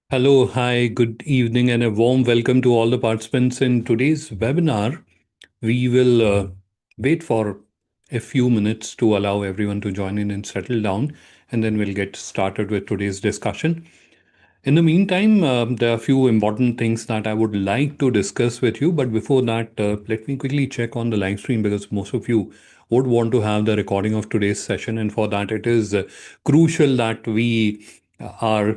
Hello, hi, good evening, and a warm welcome to all the participants in today's webinar. We will wait for a few minutes to allow everyone to join in and settle down, and then we'll get started with today's discussion. In the meantime, there are a few important things that I would like to discuss with you. But before that, let me quickly check on the live stream because most of you would want to have the recording of today's session. And for that, it is crucial that we are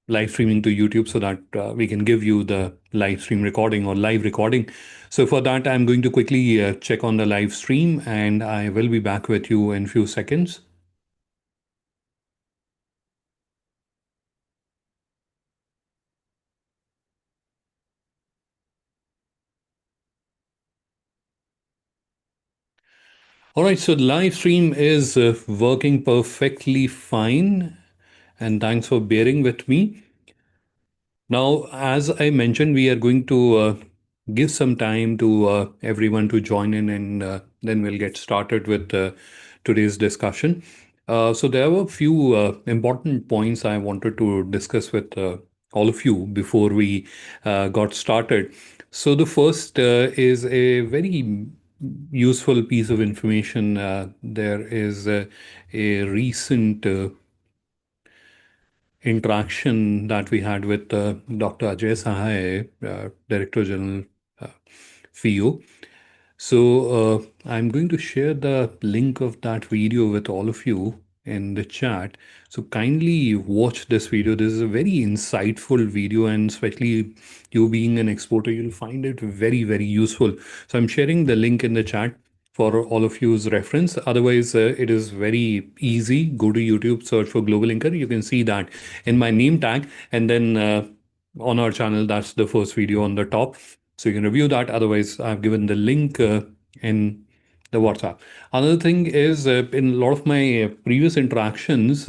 live streaming to YouTube so that we can give you the live stream recording or live recording. So for that, I'm going to quickly check on the live stream and I will be back with you in a few seconds. All right, so the live stream is working perfectly fine, and thanks for bearing with me. Now, as I mentioned, we are going to give some time to everyone to join in, and then we'll get started with today's discussion. So, there were a few important points I wanted to discuss with all of you before we got started. So, the first is a very useful piece of information. There is a recent interaction that we had with Dr. Ajay Sahai, Director General, uh, FIEO. So I'm going to share the link of that video with all of you in the chat. So kindly watch this video. This is a very insightful video, and especially you being an exporter, you'll find it very, very useful. So I'm sharing the link in the chat for all of you's reference. Otherwise, it is very easy. Go to YouTube, search for Global Inker. You can see that in my name tag, and then on our channel, that's the first video on the top. So you can review that. Otherwise, I've given the link in the WhatsApp. Another thing is in a lot of my previous interactions,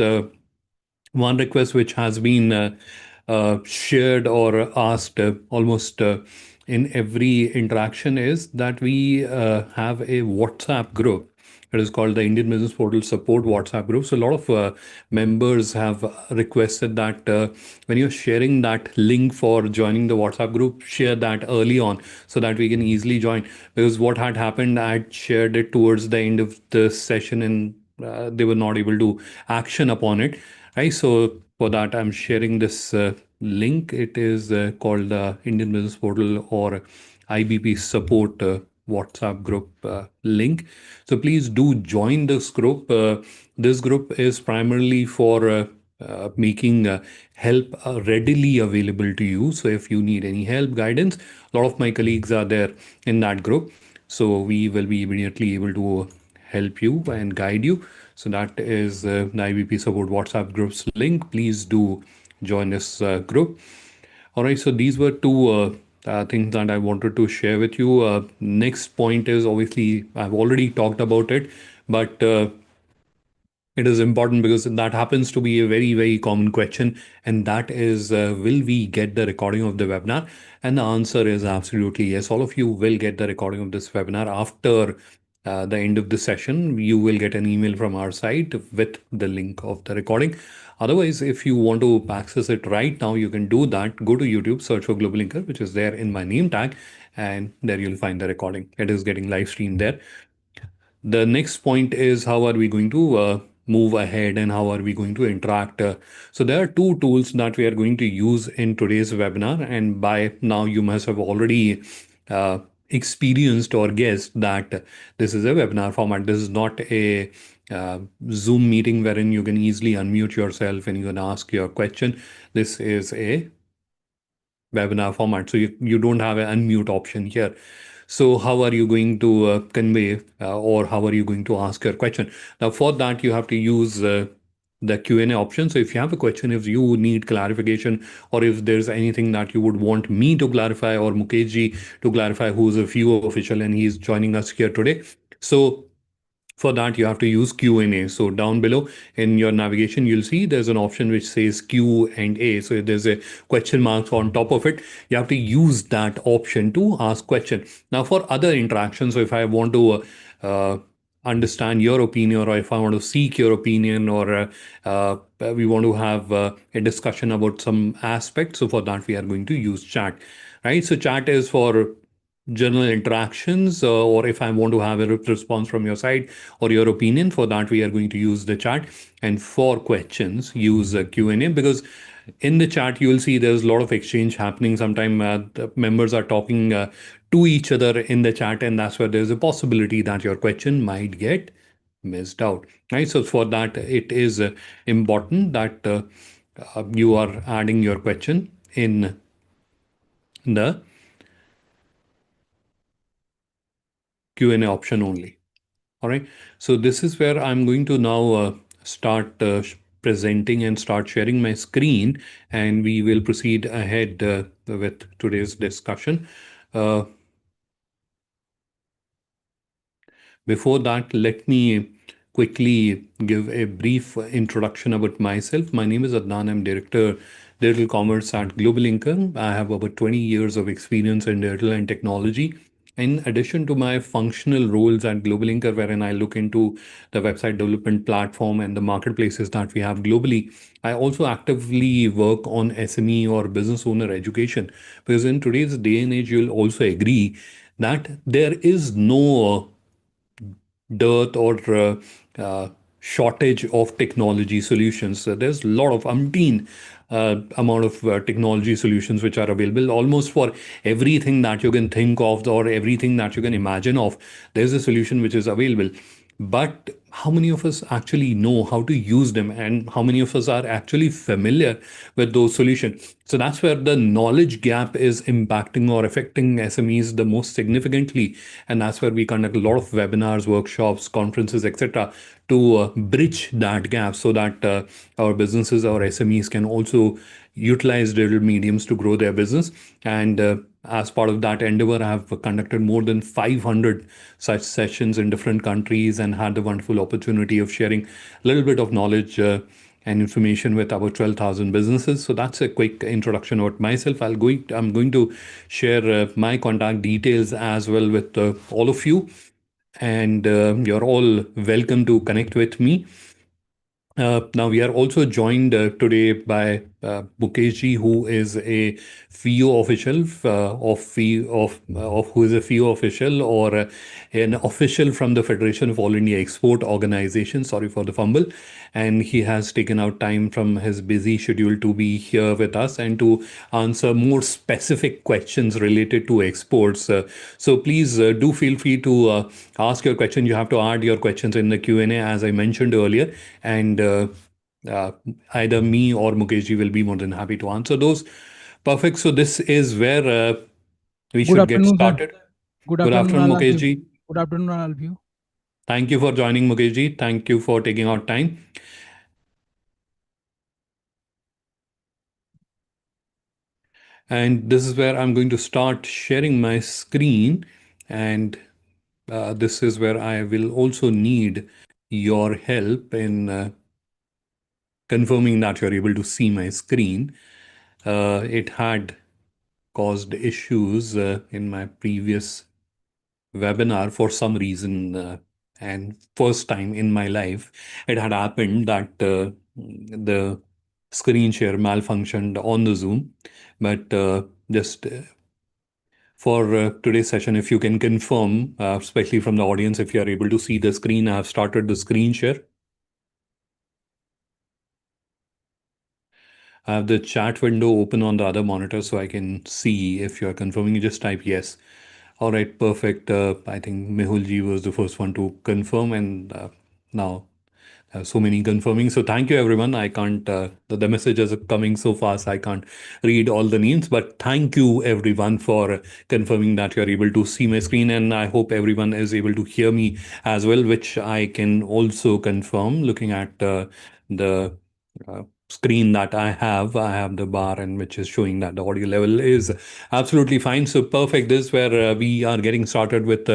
one request which has been shared or asked almost in every interaction is that we have a WhatsApp group. It is called the Indian Business Portal Support WhatsApp group. So a lot of members have requested that when you're sharing that link for joining the WhatsApp group, share that early on so that we can easily join. Because what had happened, I had shared it towards the end of the session and they were not able to action upon it. Right. So for that, I'm sharing this link. It is called the Indian Business Portal or IBP support WhatsApp group link. So please do join this group. This group is primarily for making help readily available to you. So if you need any help, guidance, a lot of my colleagues are there in that group. So we will be immediately able to help you and guide you. So that is the IBP support WhatsApp group's link. Please do join this group. All right, so these were two things that I wanted to share with you. Next point is obviously I've already talked about it, but it is important because that happens to be a very, very common question. And that is, will we get the recording of the webinar? And the answer is absolutely yes. All of you will get the recording of this webinar after the end of the session. You will get an email from our site with the link of the recording. Otherwise, if you want to access it right now, you can do that. Go to YouTube, search for Global Linker, which is there in my name tag, and there you'll find the recording. It is getting live streamed there. The next point is how are we going to move ahead and how are we going to interact? So there are two tools that we are going to use in today's webinar, and by now you must have already experienced or guessed that this is a webinar format. This is not a Zoom meeting wherein you can easily unmute yourself and you can ask your question. This is a webinar format. So you don't have an unmute option here. So how are you going to convey or how are you going to ask your question? Now for that, you have to use the Q&A option. So if you have a question, if you need clarification, or if there's anything that you would want me to clarify or Mukesh ji to clarify, who's a FIEO official and he's joining us here today. So for that, you have to use Q&A. So down below in your navigation, you'll see there's an option which says Q&A. So there's a question mark on top of it. You have to use that option to ask question. Now for other interactions, so if I want to understand your opinion, or if I want to seek your opinion, or we want to have a discussion about some aspect. So for that, we are going to use chat, right? So chat is for general interactions, or if I want to have a response from your side or your opinion, for that we are going to use the chat. And for questions, use Q&A, because in the chat you will see there's a lot of exchange happening. Sometimes the members are talking to each other in the chat, and that's where there's a possibility that your question might get missed out, right? So for that, it is important that you are adding your question in the Q&A option only. All right. So this is where I'm going to now start presenting and start sharing my screen, and we will proceed ahead with today's discussion. Uh, Before that, let me quickly give a brief introduction about myself. My name is Adnan. I'm Director Digital Commerce at Global Income. I have over 20 years of experience in digital and technology. In addition to my functional roles at Global Income, wherein I look into the website development platform and the marketplaces that we have globally, I also actively work on SME or business owner education. Because in today's day and age, you'll also agree that there is no dearth or shortage of technology solutions. There's a lot of umpteen amount of technology solutions which are available almost for everything that you can think of or everything that you can imagine of. There's a solution which is available. But how many of us actually know how to use them, and how many of us are actually familiar with those solutions? So that's where the knowledge gap is impacting or affecting SMEs the most significantly. And that's where we conduct a lot of webinars, workshops, conferences, etc., to bridge that gap, so that our businesses, our SMEs, can also utilize digital mediums to grow their business. And as part of that endeavor, I have conducted more than 500 such sessions in different countries, and had the wonderful opportunity of sharing a little bit of knowledge and information with about 12,000 businesses. So that's a quick introduction about myself. I'm going to share my contact details as well with all of you, and you're all welcome to connect with me. Now we are also joined today by Mukesh ji, who is a FIEO official of who is a FIEO official, or an official from the Federation of All India Export Organization. Sorry for the fumble, and he has taken out time from his busy schedule to be here with us and to answer more specific questions related to exports. So please do feel free to ask your question. You have to add your questions in the Q&A, as I mentioned earlier, and uh, either me or Mukeshji will be more than happy to answer those. Perfect. So this is where we Good should get afternoon, sir. started. Good Good afternoon, afternoon, all of you. Mukeshji. Good afternoon, all of you. Thank you for joining, Mukeshji. Thank you for taking out time. And this is where I'm going to start sharing my screen. And this is where I will also need your help in confirming that you're able to see my screen. It had caused issues in my previous webinar for some reason. And first time in my life, it had happened that the screen share malfunctioned on the Zoom. But just for today's session, if you can confirm, especially from the audience, if you are able to see the screen, I have started the screen share. I have the chat window open on the other monitor so I can see if you are confirming. You just type yes. All right, perfect. I think Mehulji was the first one to confirm, and now so many confirming. So thank you, everyone. I can't, the messages are coming so fast, I can't read all the names, but thank you, everyone, for confirming that you're able to see my screen. And I hope everyone is able to hear me as well, which I can also confirm looking at the screen that I have. I have the bar, and which is showing that the audio level is absolutely fine. So perfect. This is where we are getting started with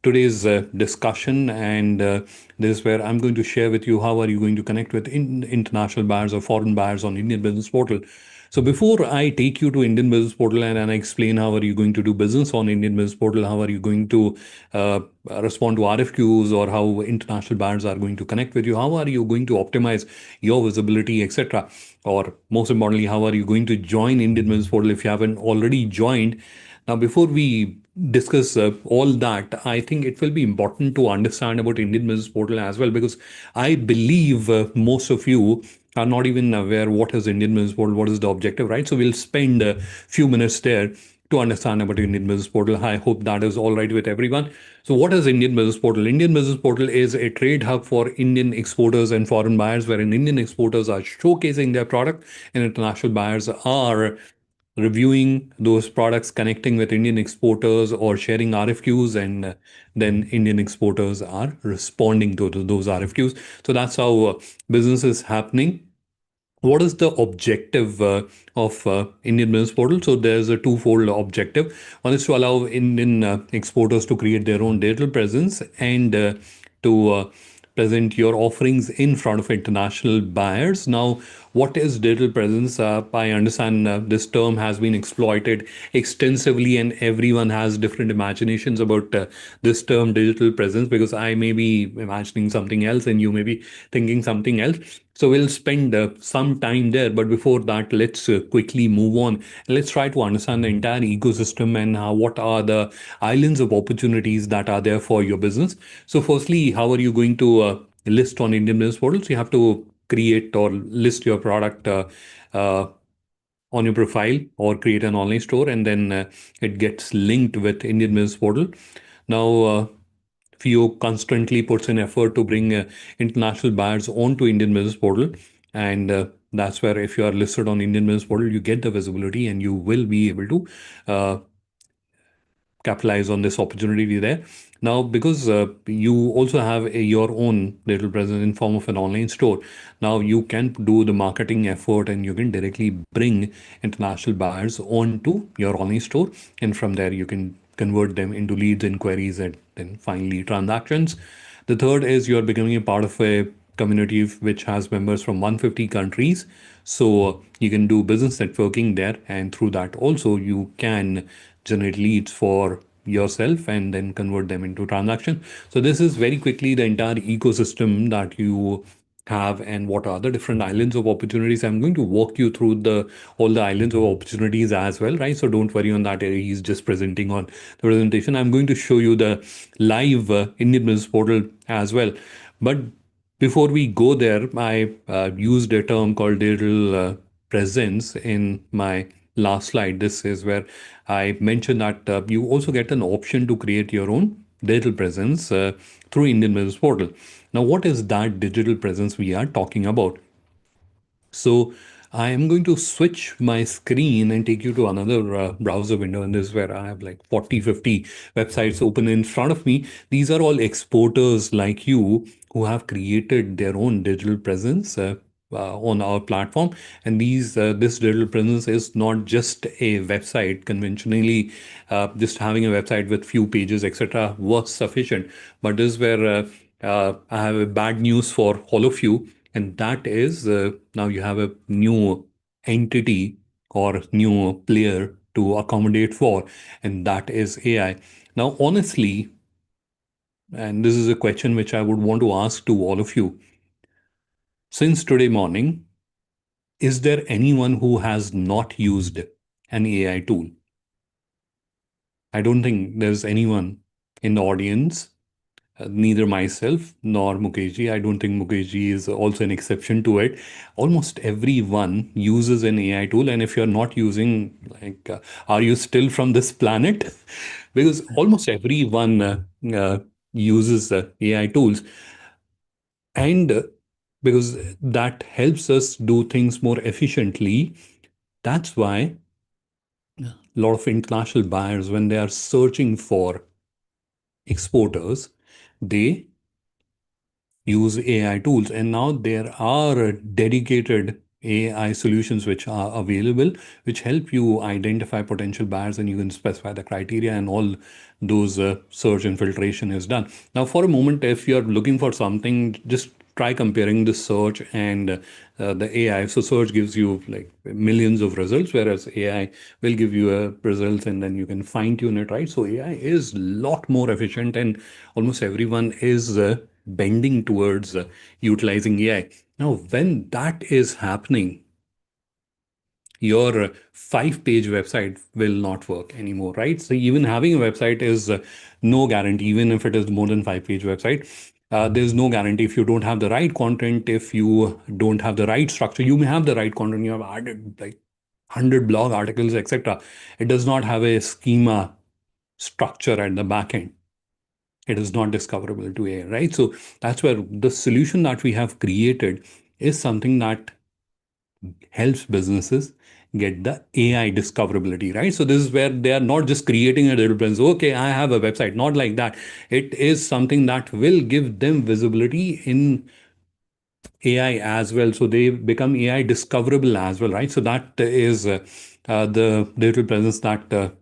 today's discussion, and this is where I'm going to share with you how are you going to connect with international buyers or foreign buyers on Indian Business Portal. So before I take you to Indian Business Portal and I explain how are you going to do business on Indian Business Portal, how are you going to uh, respond to RFQs, or how international buyers are going to connect with you, how are you going to optimize your visibility, etc. Or most importantly, how are you going to join Indian Business Portal if you haven't already joined? Now, before we discuss all that, I think it will be important to understand about Indian Business Portal as well, because I believe most of you are not even aware what is Indian Business Portal, what is the objective, right? So we'll spend a few minutes there to understand about Indian Business Portal. I hope that is all right with everyone. So what is Indian Business Portal? Indian Business Portal is a trade hub for Indian exporters and foreign buyers, wherein Indian exporters are showcasing their product and international buyers are reviewing those products, connecting with Indian exporters, or sharing RFQs, and then Indian exporters are responding to those RFQs. So that's how business is happening. What is the objective of Indian Business Portal? So there's a twofold objective. One is to allow Indian exporters to create their own digital presence and to present your offerings in front of international buyers. Now, what is digital presence? I understand this term has been exploited extensively, and everyone has different imaginations about this term digital presence, because I may be imagining something else and you may be thinking something else. So we'll spend some time there. But before that, let's quickly move on. Let's try to understand the entire ecosystem and what are the islands of opportunities that are there for your business. So firstly, how are you going to list on Indian business portals? You have to create or list your product uh, on your profile or create an online store, and then it gets linked with Indian business portal. Now, FIEO constantly puts in effort to bring international buyers onto Indian Business Portal, and that's where if you are listed on Indian Business Portal, you get the visibility and you will be able to uh, capitalize on this opportunity there. Now, because you also have your own digital presence in form of an online store, now you can do the marketing effort and you can directly bring international buyers onto your online store. And from there, you can convert them into leads, inquiries, and then finally transactions. The third is you're becoming a part of a community which has members from 150 countries. So you can do business networking there, and through that also you can generate leads for yourself and then convert them into transaction. So this is very quickly the entire ecosystem that you have and what are the different islands of opportunities. I'm going to walk you through the all the islands of opportunities as well, right? So don't worry on that. He's just presenting on the presentation. I'm going to show you the live Indian business portal as well. But before we go there, I used a term called digital presence in my last slide. This is where I mentioned that you also get an option to create your own digital presence through Indian Business Portal. Now, what is that digital presence we are talking about? So I am going to switch my screen and take you to another browser window. And this is where I have like 40, 50 websites open in front of me. These are all exporters like you who have created their own digital presence on our platform. And this digital presence is not just a website. Conventionally, just having a website with few pages, etc., was sufficient. But this is where I have a bad news for all of you, and that is now you have a new entity or new player to accommodate for, and that is AI. Now, honestly, and this is a question which I would want to ask to all of you, since today morning, is there anyone who has not used an AI tool? I don't think there's anyone in the audience, neither myself nor Mukeshji. I don't think Mukeshji is also an exception to it. Almost everyone uses an AI tool, and if you're not using, like, are you still from this planet? Because almost everyone uses AI tools, and because that helps us do things more efficiently. That's why a lot of international buyers, when they are searching for exporters, they use AI tools. And now there are dedicated AI solutions which are available, which help you identify potential buyers, and you can specify the criteria, and all those search and filtration is done. Now, for a moment, if you're looking for something, just try comparing the search and the AI. So search gives you like millions of results, whereas AI will give you a results and then you can fine tune it, right? So AI is a lot more efficient, and almost everyone is bending towards utilizing AI. Now, when that is happening, your 5 page website will not work anymore, right? So even having a website is no guarantee, even if it is more than 5 page website. There's no guarantee if you don't have the right content, if you don't have the right structure. You may have the right content, you have added like 100 blog articles, etc. It does not have a schema structure at the back end. It is not discoverable to AI, right? So that's where the solution that we have created is something that helps businesses get the AI discoverability, right? So this is where they are not just creating a digital presence. Okay, I have a website, not like that. It is something that will give them visibility in AI as well. So they become AI discoverable as well, right? So that is the digital presence that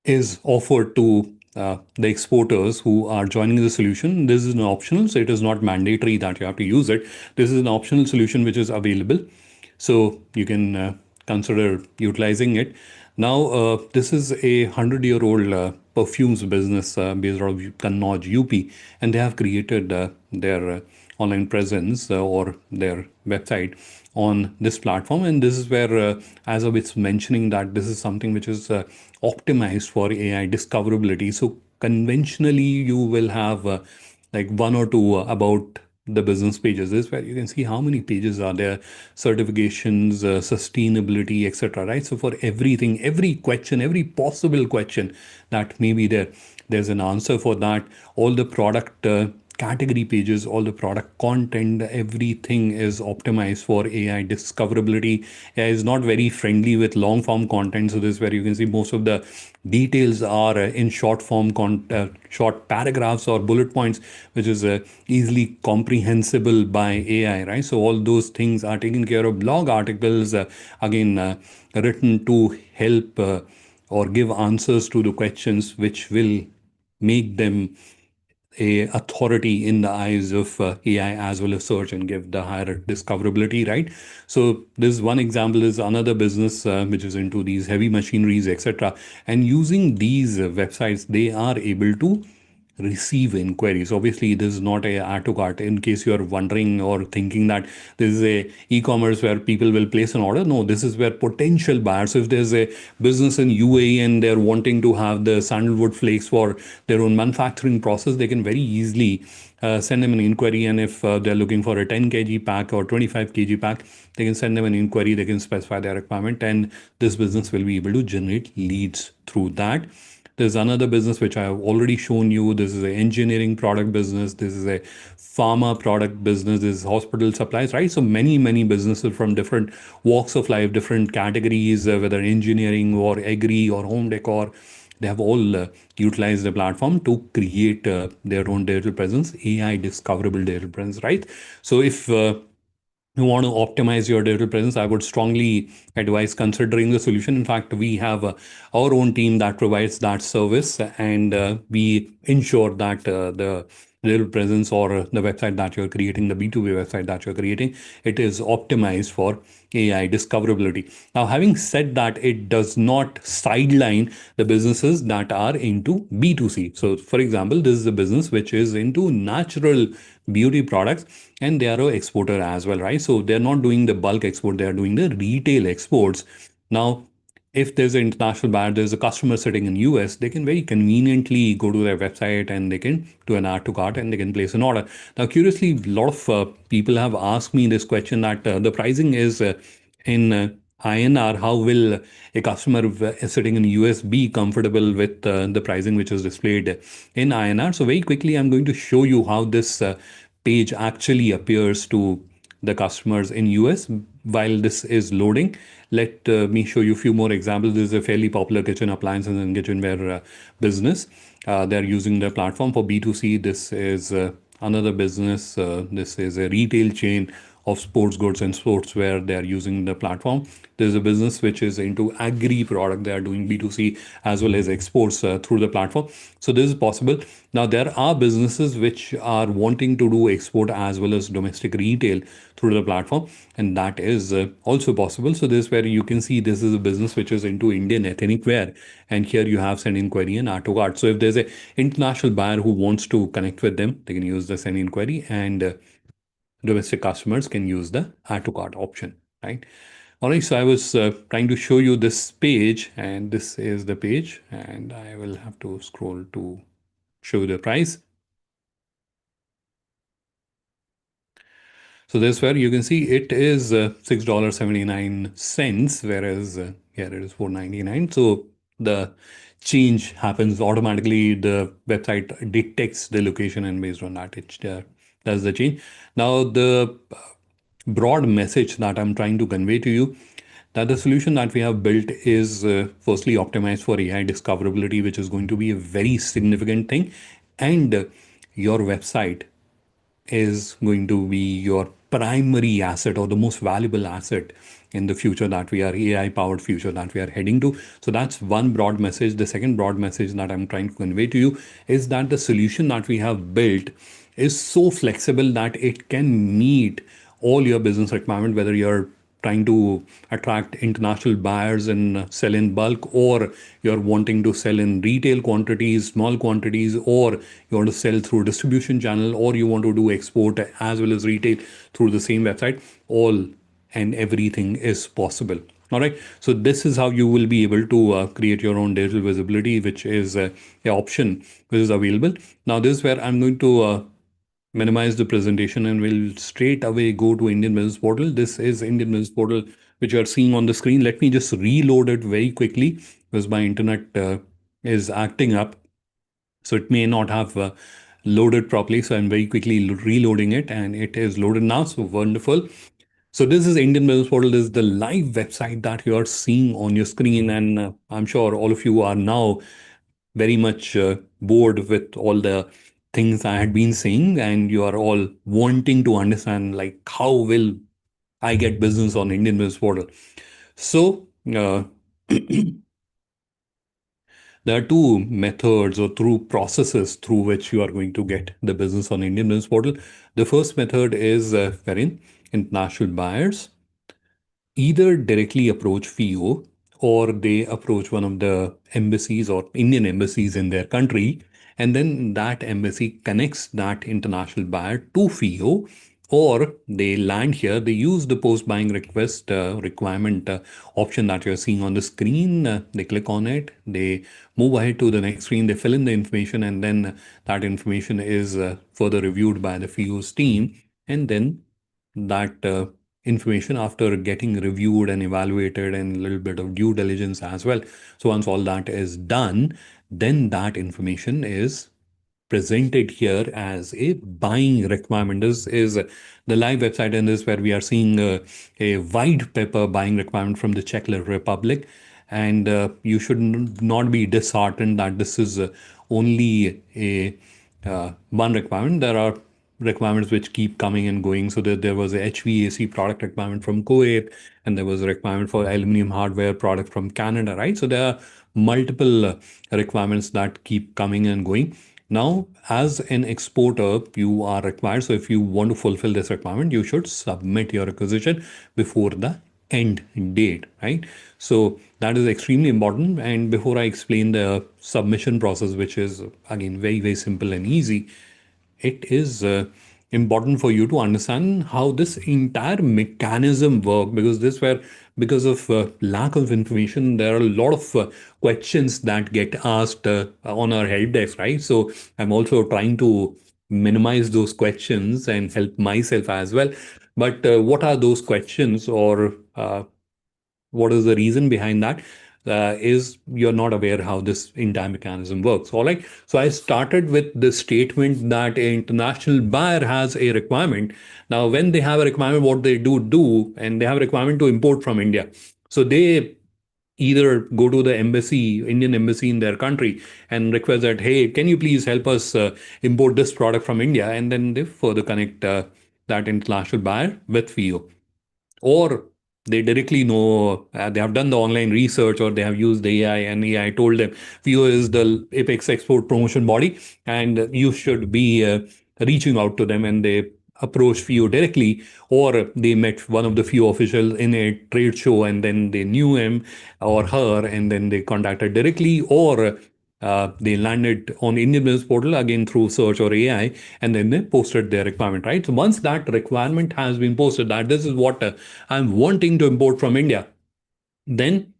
is offered to the exporters who are joining the solution. This is an optional, so it is not mandatory that you have to use it. This is an optional solution which is available, so you can consider utilizing it. Now, this is a 100-year-old perfumes business based out of Kannauj, UP, and they have created their online presence or their website on this platform. And this is where, as I was mentioning, that this is something which is optimized for AI discoverability. So conventionally, you will have like one or two about the business pages. This is where you can see how many pages are there, certifications, sustainability, etc. Right? So for everything, every question, every possible question that may be there, there's an answer for that. All the product category pages, all the product content, everything is optimized for AI discoverability. AI is not very friendly with long form content. So this is where you can see most of the details are in short form, short paragraphs or bullet points, which is easily comprehensible by AI, right? So all those things are taken care of. Blog articles, again, written to help or give answers to the questions which will make them a authority in the eyes of AI as well as search and give the higher discoverability, right? So this one example is another business which is into these heavy machineries, etc. And using these websites, they are able to receive inquiries. Obviously, this is not a add to cart. In case you are wondering or thinking that this is a e-commerce where people will place an order, no, this is where potential buyers. So if there's a business in UAE and they're wanting to have the sandalwood flakes for their own manufacturing process, they can very easily send them an inquiry. And if they're looking for a 10 kg pack or 25 kg pack, they can send them an inquiry. They can specify their requirement, and this business will be able to generate leads through that. There's another business which I have already shown you. This is an engineering product business. This is a pharma product business. This is hospital supplies, right? So many businesses from different walks of life, different categories, whether engineering or agri or home decor, they have all utilized the platform to create their own digital presence, AI discoverable digital presence, right? So if you want to optimize your digital presence, I would strongly advise considering the solution. In fact, we have our own team that provides that service, and we ensure that the digital presence or the website that you're creating, the B2B website that you're creating, it is optimized for AI discoverability. Now, having said that, it does not sideline the businesses that are into B2C. So, for example, this is a business which is into natural beauty products, and they are an exporter as well, right? So they're not doing the bulk export, they are doing the retail exports. Now, if there's an international buyer, there's a customer sitting in US, they can very conveniently go to their website and they can do an add to cart and they can place an order. Now, curiously, a lot of people have asked me this question that the pricing is in INR. How will a customer sitting in US be comfortable with the pricing which is displayed in INR? So very quickly, I'm going to show you how this page actually appears to the customers in US while this is loading. Let me show you a few more examples. This is a fairly popular kitchen appliances and kitchenware business. They're using the platform for B2C. This is another business. This is a retail chain of sports goods and sportswear. They are using the platform. There's a business which is into agri product. They are doing B2C as well as exports through the platform. So this is possible. Now there are businesses which are wanting to do export as well as domestic retail through the platform, and that is also possible. So this is where you can see this is a business which is into Indian ethnic wear, and here you have send inquiry and add to cart. So if there's a international buyer who wants to connect with them, they can use the send inquiry, and domestic customers can use the add to cart option, right? All right, so I was trying to show you this page, and this is the page, and I will have to scroll to show the price. So this where you can see it is $6.79, whereas here it is 4.99. So the change happens automatically. The website detects the location, and based on that, it does the change. Now the broad message that I'm trying to convey to you, that the solution that we have built is firstly optimized for AI discoverability, which is going to be a very significant thing, and your website is going to be your primary asset or the most valuable asset in the future that we are AI powered future that we are heading to. So that's one broad message. The second broad message that I'm trying to convey to you is that the solution that we have built is so flexible that it can meet all your business requirement, whether you're trying to attract international buyers and sell in bulk, or you're wanting to sell in retail quantities, small quantities, or you want to sell through distribution channel, or you want to do export as well as retail through the same website. All and everything is possible. All right. So this is how you will be able to create your own digital visibility, which is an option which is available. Now, this is where I'm going to minimize the presentation, and we'll straight away go to Indian Business Portal. This is Indian Business Portal, which you are seeing on the screen. Let me just reload it very quickly because my internet is acting up. So it may not have loaded properly. So I'm very quickly reloading it, and it is loaded now. So wonderful. So this is Indian Business Portal. This is the live website that you are seeing on your screen, and I'm sure all of you are now very much bored with all the things I had been saying, and you are all wanting to understand like how will I get business on Indian Business Portal. So there are two methods or through processes through which you are going to get the business on Indian Business Portal. The first method is wherein international buyers either directly approach FIEO, or they approach one of the embassies or Indian embassies in their country, and then that embassy connects that international buyer to FIEO, or they land here. They use the post buying request requirement option that you're seeing on the screen. They click on it, they move ahead to the next screen, they fill in the information, and then that information is further reviewed by the FIEO's team, and then that information, after getting reviewed and evaluated and a little bit of due diligence as well. So once all that is done, then that information is presented here as a buying requirement. This is the live website, and this is where we are seeing a white paper buying requirement from the Czech Republic. And you should not be disheartened that this is only a one requirement. There are requirements which keep coming and going. So there was a HVAC product requirement from Kuwait, and there was a requirement for aluminum hardware product from Canada, right? So there are multiple requirements that keep coming and going. Now, as an exporter, you are required. So if you want to fulfill this requirement, you should submit your requisition before the end date, right? So that is extremely important. And before I explain the submission process, which is again very, very simple and easy, it is important for you to understand how this entire mechanism work, because this where because of lack of information, there are a lot of questions that get asked on our help desk, right? So I'm also trying to minimize those questions and help myself as well. But what are those questions, or what is the reason behind that? Is you're not aware how this entire mechanism works. All right. So I started with the statement that an international buyer has a requirement. Now, when they have a requirement, what they do, and they have a requirement to import from India. So they either go to the embassy, Indian embassy in their country, and request that, hey, can you please help us import this product from India? And then they further connect that international buyer with FIO. Or They directly know, they have done the online research or they have used AI, and AI told them FIEO is the apex export promotion body and you should be reaching out to them, and they approached FIEO directly, or they met one of the FIEO officials in a trade show and then they knew him or her and then they contacted directly, or they landed on Indian Business Portal again through search or AI, and then they posted their requirement, right? So once that requirement has been posted, that this is what I'm wanting to import from India, then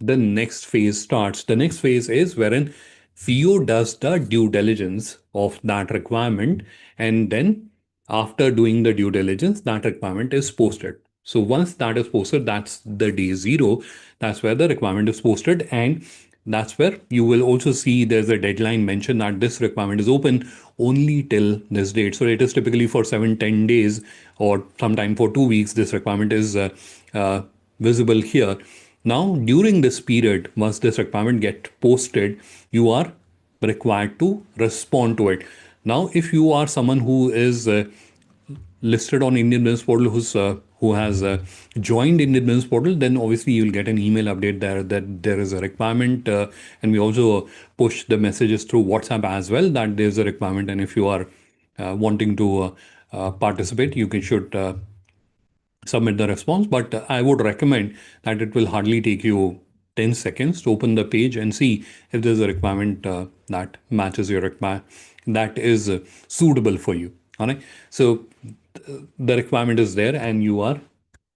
the next phase starts. The next phase is wherein FIO does the due diligence of that requirement, and then after doing the due diligence, that requirement is posted. So once that is posted, that's the day zero. That's where the requirement is posted, and that's where you will also see there's a deadline mentioned that this requirement is open only till this date. So it is typically for 7, 10 days, or sometime for 2 weeks. This requirement is uh, visible here. Now, during this period, once this requirement get posted, you are required to respond to it. Now, if you are someone who is listed on Indian Business Portal, who has joined Indian Business Portal, then obviously you'll get an email update there that there is a requirement, and we also push the messages through WhatsApp as well that there's a requirement, and if you are wanting to participate, you can should submit the response. But I would recommend that it will hardly take you 10 seconds to open the page and see if there's a requirement that matches your requirement, that is suitable for you. All right. So the requirement is there and you are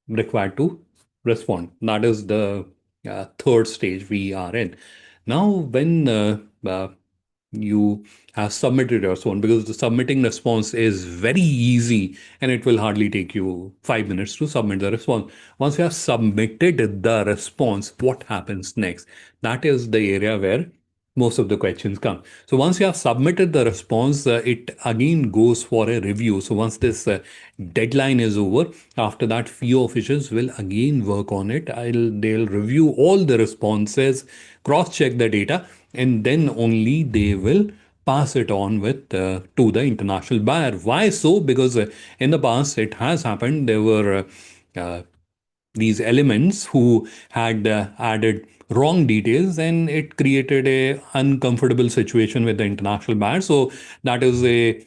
required to respond. That is the third stage we are in. Now, when you have submitted your response, because the submitting response is very easy and it will hardly take you 5 minutes to submit the response. Once you have submitted the response, what happens next? That is the area where most of the questions come. So once you have submitted the response, it again goes for a review. So once this deadline is over, after that, FIO officials will again work on it. They'll review all the responses, cross-check the data, and then only they will pass it on with to the international buyer. Why so? Because in the past it has happened. There were these elements who had added wrong details, and it created a uncomfortable situation with the international buyer. So that is a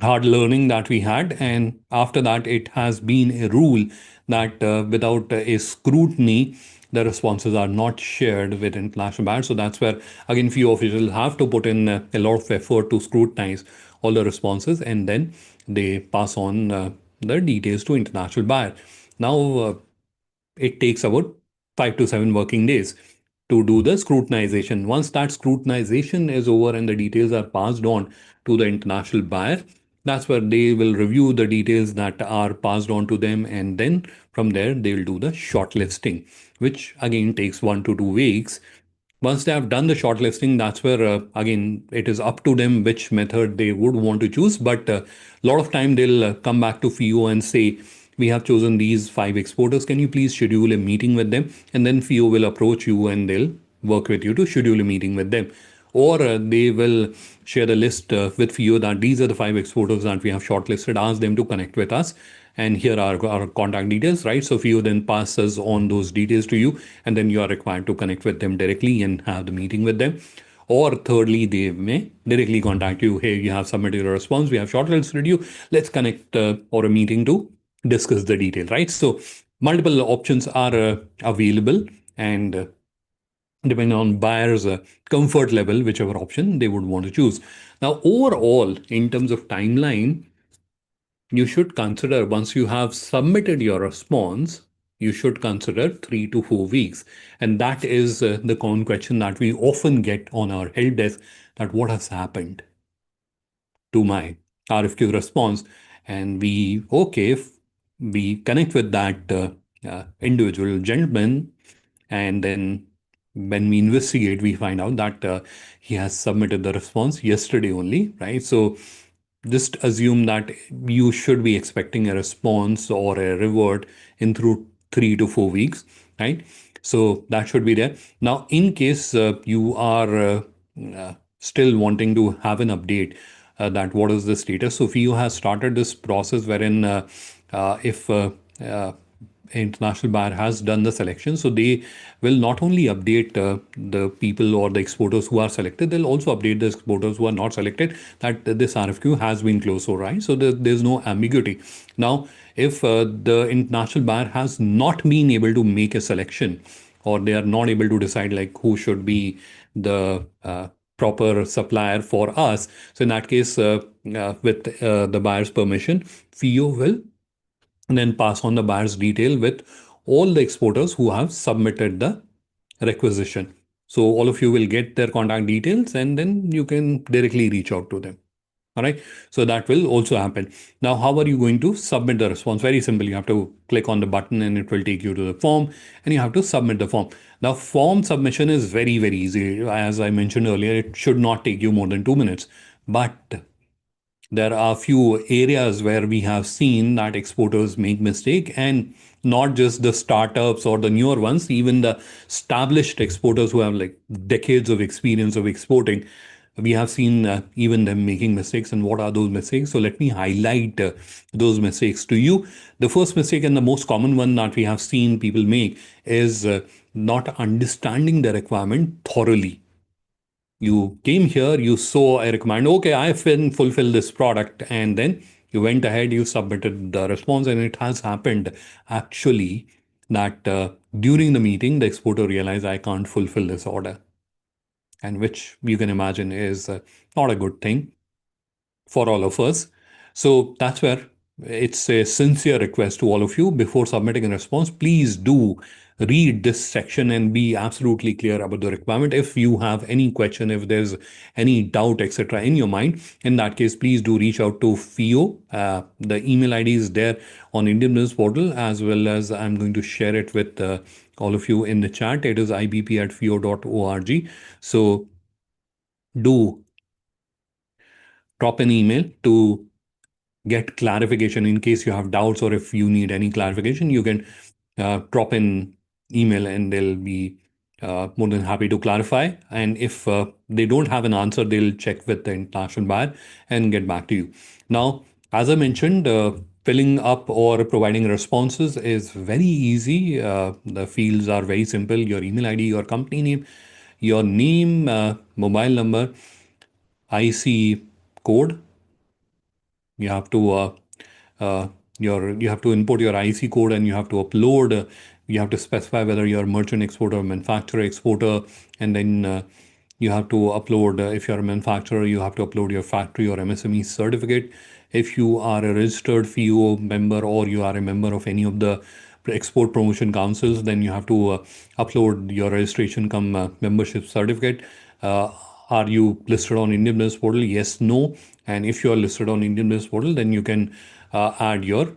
hard learning that we had, and after that it has been a rule that without a scrutiny the responses are not shared with international buyers. So that's where again few officials have to put in a lot of effort to scrutinize all the responses, and then they pass on the details to international buyer. Now it takes about 5 to 7 working days to do the scrutinization. Once that scrutinization is over and the details are passed on to the international buyer, that's where they will review the details that are passed on to them, and then from there they'll do the shortlisting, which again takes 1 to 2 weeks. Once they have done the shortlisting, that's where again it is up to them which method they would want to choose. But a lot of time they'll come back to FIO and say, "We have chosen these five exporters. Can you please schedule a meeting with them?" And then FIO will approach you and they'll work with you to schedule a meeting with them. Or they will share the list with FIO that these are the five exporters that we have shortlisted. Ask them to connect with us, and here are our contact details, right? So FIO then passes on those details to you, and then you are required to connect with them directly and have the meeting with them. Or thirdly, they may directly contact you. Hey, you have submitted a response. We have shortlisted you. Let's connect or a meeting to discuss the detail, right? So multiple options are available, and depending on buyer's comfort level, whichever option they would want to choose. Now, overall, in terms of timeline, you should consider once you have submitted your response, you should consider 3 to 4 weeks. And that is the common question that we often get on our help desk, that what has happened to my RFQ response. And we connect with that individual gentleman, and then when we investigate, we find out that he has submitted the response yesterday only, right? So just assume that you should be expecting a response or a reward in through 3 to 4 weeks, right? So that should be there. Now, in case you are still wanting to have an update, that what is the status. So FIEO has started this process wherein if uh, international buyer has done the selection, so they will not only update the people or the exporters who are selected, they'll also update the exporters who are not selected that this RFQ has been closed. So right, so there's no ambiguity. Now, if the international buyer has not been able to make a selection, or they are not able to decide like who should be the proper supplier for us, so in that case, with the buyer's permission, FIEO will and then pass on the buyer's detail with all the exporters who have submitted the requisition. So all of you will get their contact details and then you can directly reach out to them. All right. So that will also happen. Now, how are you going to submit the response? Very simple. You have to click on the button and it will take you to the form and you have to submit the form. Now, form submission is very, very easy. As I mentioned earlier, it should not take you more than 2 minutes. But there are few areas where we have seen that exporters make mistake, and not just the startups or the newer ones, even the established exporters who have like decades of experience of exporting, we have seen even them making mistakes. And what are those mistakes? So let me highlight those mistakes to you. The first mistake and the most common one that we have seen people make is not understanding the requirement thoroughly. You came here, you saw a requirement, okay, I can fulfill this product, and then you went ahead, you submitted the response, and it has happened actually that during the meeting, the exporter realized I can't fulfill this order, and which you can imagine is not a good thing for all of us. So that's where it's a sincere request to all of you before submitting a response. Please do read this section and be absolutely clear about the requirement. If you have any question, if there's any doubt, etc., in your mind, in that case, please do reach out to FIEO. The email ID is there on Indian Business Portal, as well as I'm going to share it with all of you in the chat. It is ibp@fio.org. So do drop an email to get clarification in case you have doubts, or if you need any clarification, you can drop an email and they'll be more than happy to clarify. And if they don't have an answer, they'll check with the international buyer and get back to you. Now, as I mentioned, filling up or providing responses is very easy. The fields are very simple: your email ID, your company name, your name, mobile number, IC code. You have to you have to input your IC code, and you have to upload. You have to specify whether you're merchant exporter or manufacturer exporter, and then you have to upload. If you're a manufacturer, you have to upload your factory or MSME certificate. If you are a registered FIEO member, or you are a member of any of the export promotion councils, then you have to upload your registration come membership certificate. Are you listed on Indian Business Portal? Yes, no. And if you are listed on Indian Business Portal, then you can add your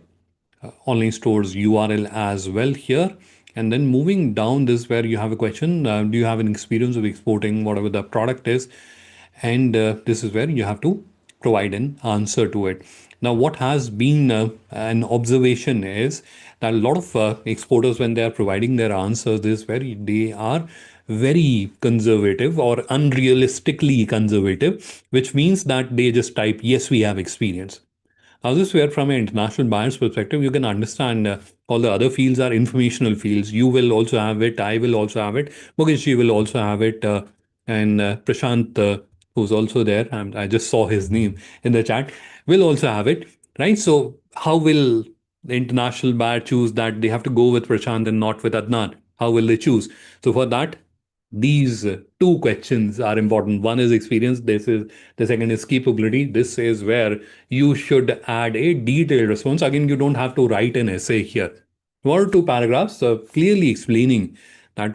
online stores URL as well here. And then moving down this, where you have a question, do you have an experience of exporting whatever the product is? And this is where you have to provide an answer to it. Now, what has been an observation is that a lot of exporters, when they are providing their answers, this where they are very conservative or unrealistically conservative, which means that they just type, yes, we have experience. Now, this is where, from an international buyer's perspective, you can understand all the other fields are informational fields. You will also have it. I will also have it. Mukesh will also have it. And Prashant, who's also there, I just saw his name in the chat, will also have it. Right? So, how will the international buyer choose that they have to go with Prashant and not with Adnan? How will they choose? So, for that, these two questions are important. One is experience. This is the second is capability. This is where you should add a detailed response. Again, you don't have to write an essay here. One or two paragraphs clearly explaining that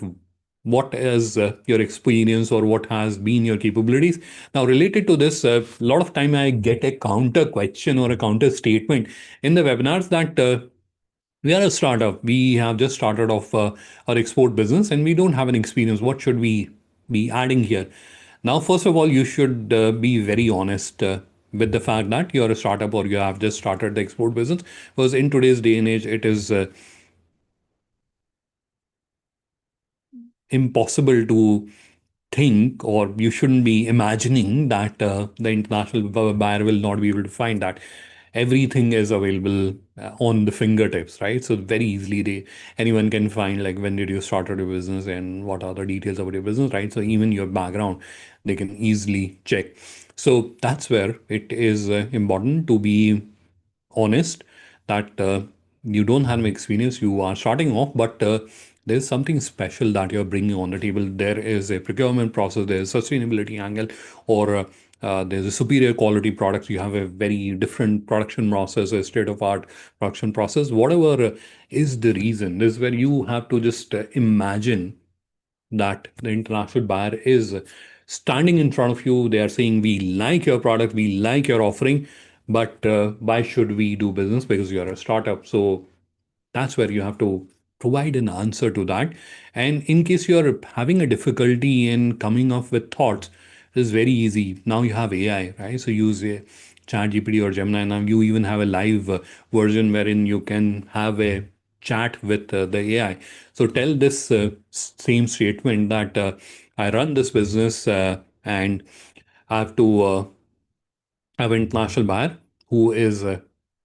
what is your experience or what has been your capabilities. Now, related to this, a lot of time I get a counter question or a counter statement in the webinars that we are a startup. We have just started off our export business and we don't have an experience. What should we be adding here? Now, first of all, you should be very honest with the fact that you're a startup or you have just started the export business. Because in today's day and age, it is impossible to think, or you shouldn't be imagining that the international buyer will not be able to find that. Everything is available on the fingertips, right? So very easily anyone can find, like, when did you start your business and what are the details about your business, right? So even your background, they can easily check. So that's where it is important to be honest that you don't have experience, you are starting off, but there's something special that you're bringing on the table. There is a procurement process, there's sustainability angle, or there's a superior quality products. You have a very different production process, a state of art production process, whatever is the reason. This is where you have to just imagine that the international buyer is standing in front of you. They are saying, we like your product, we like your offering, but why should we do business? Because you're a startup. So that's where you have to provide an answer to that. And in case you're having a difficulty in coming up with thoughts, it's very easy. Now you have AI, right? So use a chat GPT or Gemini. Now you even have a live version wherein you can have a chat with the AI. So tell this same statement that I run this business and I have to have an international buyer who is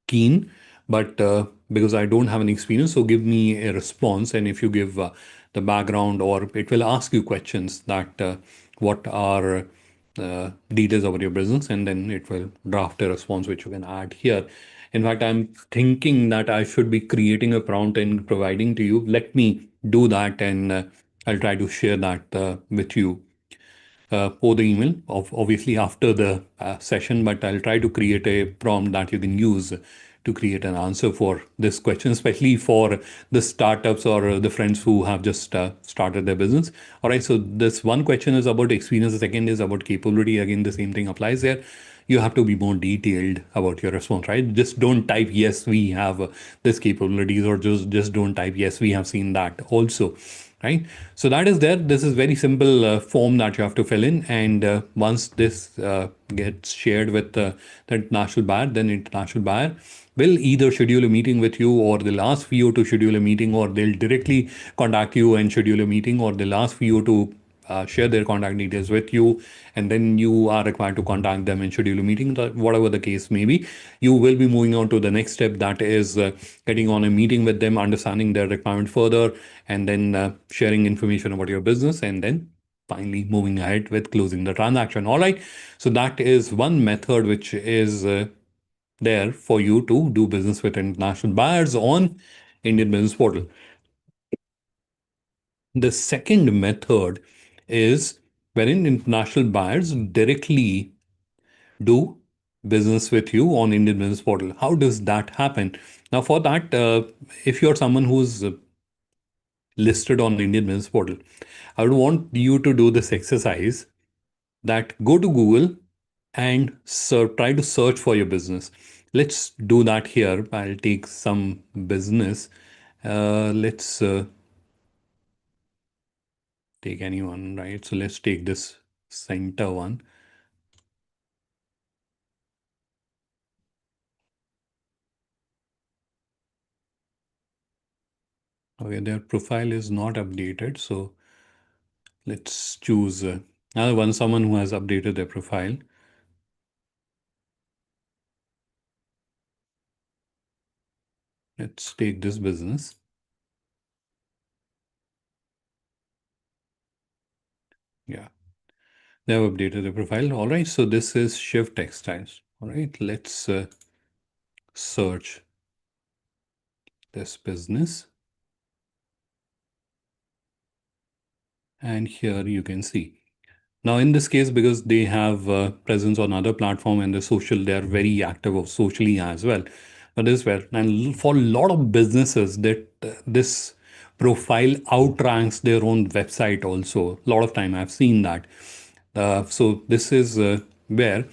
keen, but because I don't have any experience, so give me a response. And if you give the background, or it will ask you questions that what are details about your business, and then it will draft a response which you can add here. In fact, I'm thinking that I should be creating a prompt and providing to you. Let me do that, and I'll try to share that with you over the email, obviously after the session, but I'll try to create a prompt that you can use to create an answer for this question, especially for the startups or the friends who have just started their business. All right, so this one question is about experience, the second is about capability. Again, the same thing applies there. You have to be more detailed about your response, right? Just don't type yes, we have this capabilities, or just don't type yes, we have seen that also, right? So that is there. This is very simple form that you have to fill in, and once this gets shared with the international buyer, then international buyer will either schedule a meeting with you, or they'll ask FIEO to schedule a meeting, or they'll directly contact you and schedule a meeting, or they'll ask FIEO to share their contact details with you, and then you are required to contact them and schedule a meeting. Whatever the case may be, you will be moving on to the next step, that is getting on a meeting with them, understanding their requirement further, and then sharing information about your business, and then finally moving ahead with closing the transaction. All right. So that is one method which is there for you to do business with international buyers on Indian Business Portal. The second method is wherein international buyers directly do business with you on Indian Business Portal. How does that happen? Now, for that, if you're someone who's listed on Indian Business Portal, I would want you to do this exercise, that go to Google and try to search for your business. Let's do that here. I'll take some business. Let's take anyone, right? So let's take this center one. Okay, their profile is not updated. So let's choose another one, someone who has updated their profile. Let's take this business. Yeah, they have updated their profile. All right, so this is Shiv Textiles. All right, let's search this business. And here you can see. Now, in this case, because they have presence on other platform and the social, they are very active of socially as well. But this is where, and for a lot of businesses, that this profile outranks their own website also. A lot of time I've seen that. So this is where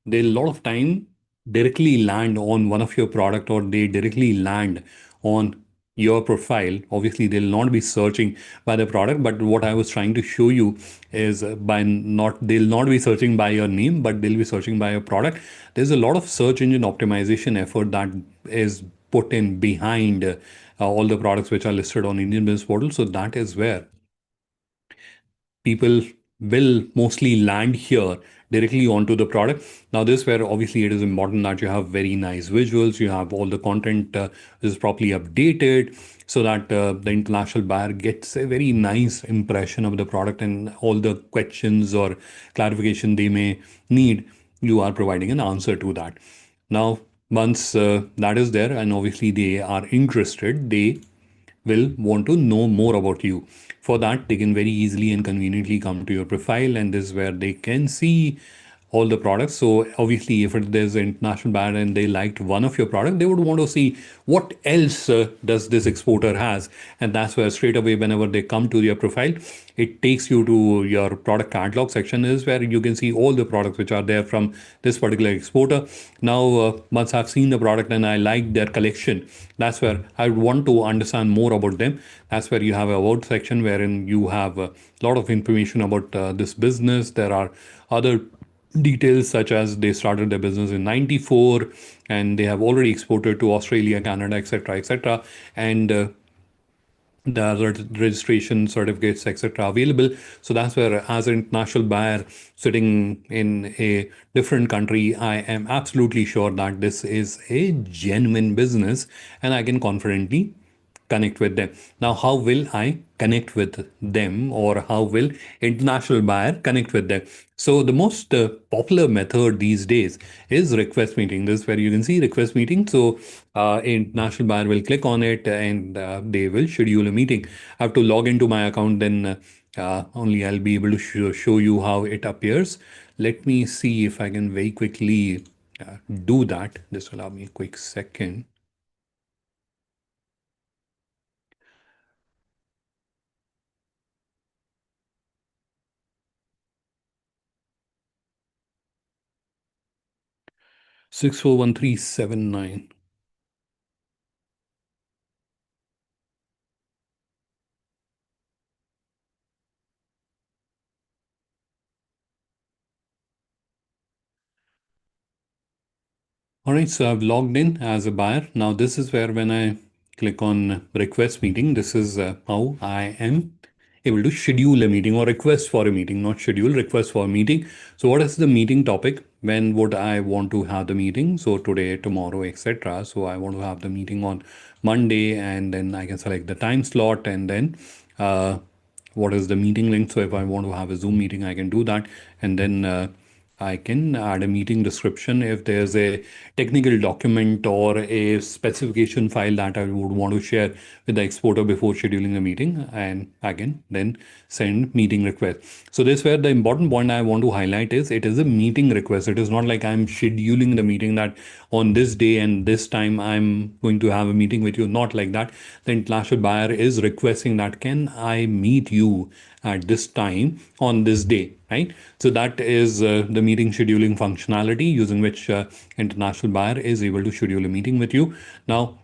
they a lot of time directly land on one of your product, or they directly land on your profile. Obviously, they'll not be searching by the product, but what I was trying to show you is they'll not be searching by your name, but they'll be searching by your product. There's a lot of search engine optimization effort that is put in behind all the products which are listed on Indian Business Portal. So that is where people will mostly land here directly onto the product. Now, this where obviously it is important that you have very nice visuals, you have all the content is properly updated so that the international buyer gets a very nice impression of the product and all the questions or clarification they may need, you are providing an answer to that. Now, once that is there and obviously they are interested, they will want to know more about you. For that, they can very easily and conveniently come to your profile, and this is where they can see all the products. So obviously, if there's an international buyer and they liked one of your product, they would want to see what else does this exporter has, and that's where straight away, whenever they come to your profile, it takes you to your product catalog section, is where you can see all the products which are there from this particular exporter. Now, once I've seen the product and I like their collection, that's where I want to understand more about them. That's where you have a about section wherein you have a lot of information about this business. There are other details such as they started their business in 94 and they have already exported to Australia, Canada, etc., etc. And the registration certificates, etc., available. So that's where, as an international buyer sitting in a different country, I am absolutely sure that this is a genuine business and I can confidently connect with them. Now, how will I connect with them, or how will international buyer connect with them? So the most popular method these days is request meeting. This is where you can see request meeting. So international buyer will click on it and they will schedule a meeting. I have to log into my account, then only I'll be able to show you how it appears. Let me see if I can very quickly do that. Just allow me a quick second. 641379. All right, so I've logged in as a buyer. Now, this is where when I click on request meeting, this is how I am able to schedule a meeting or request for a meeting, not schedule, request for a meeting. So what is the meeting topic? When would I want to have the meeting? So today, tomorrow, etc. So I want to have the meeting on Monday, and then I can select the time slot, and then what is the meeting link. So if I want to have a Zoom meeting, I can do that. And then I can add a meeting description if there's a technical document or a specification file that I would want to share with the exporter before scheduling a meeting, and I can then send meeting request. So this where the important point I want to highlight is it is a meeting request. It is not like I'm scheduling the meeting that on this day and this time I'm going to have a meeting with you. Not like that. The international buyer is requesting that can I meet you at this time on this day, right? So that is the meeting scheduling functionality using which international buyer is able to schedule a meeting with you. Now,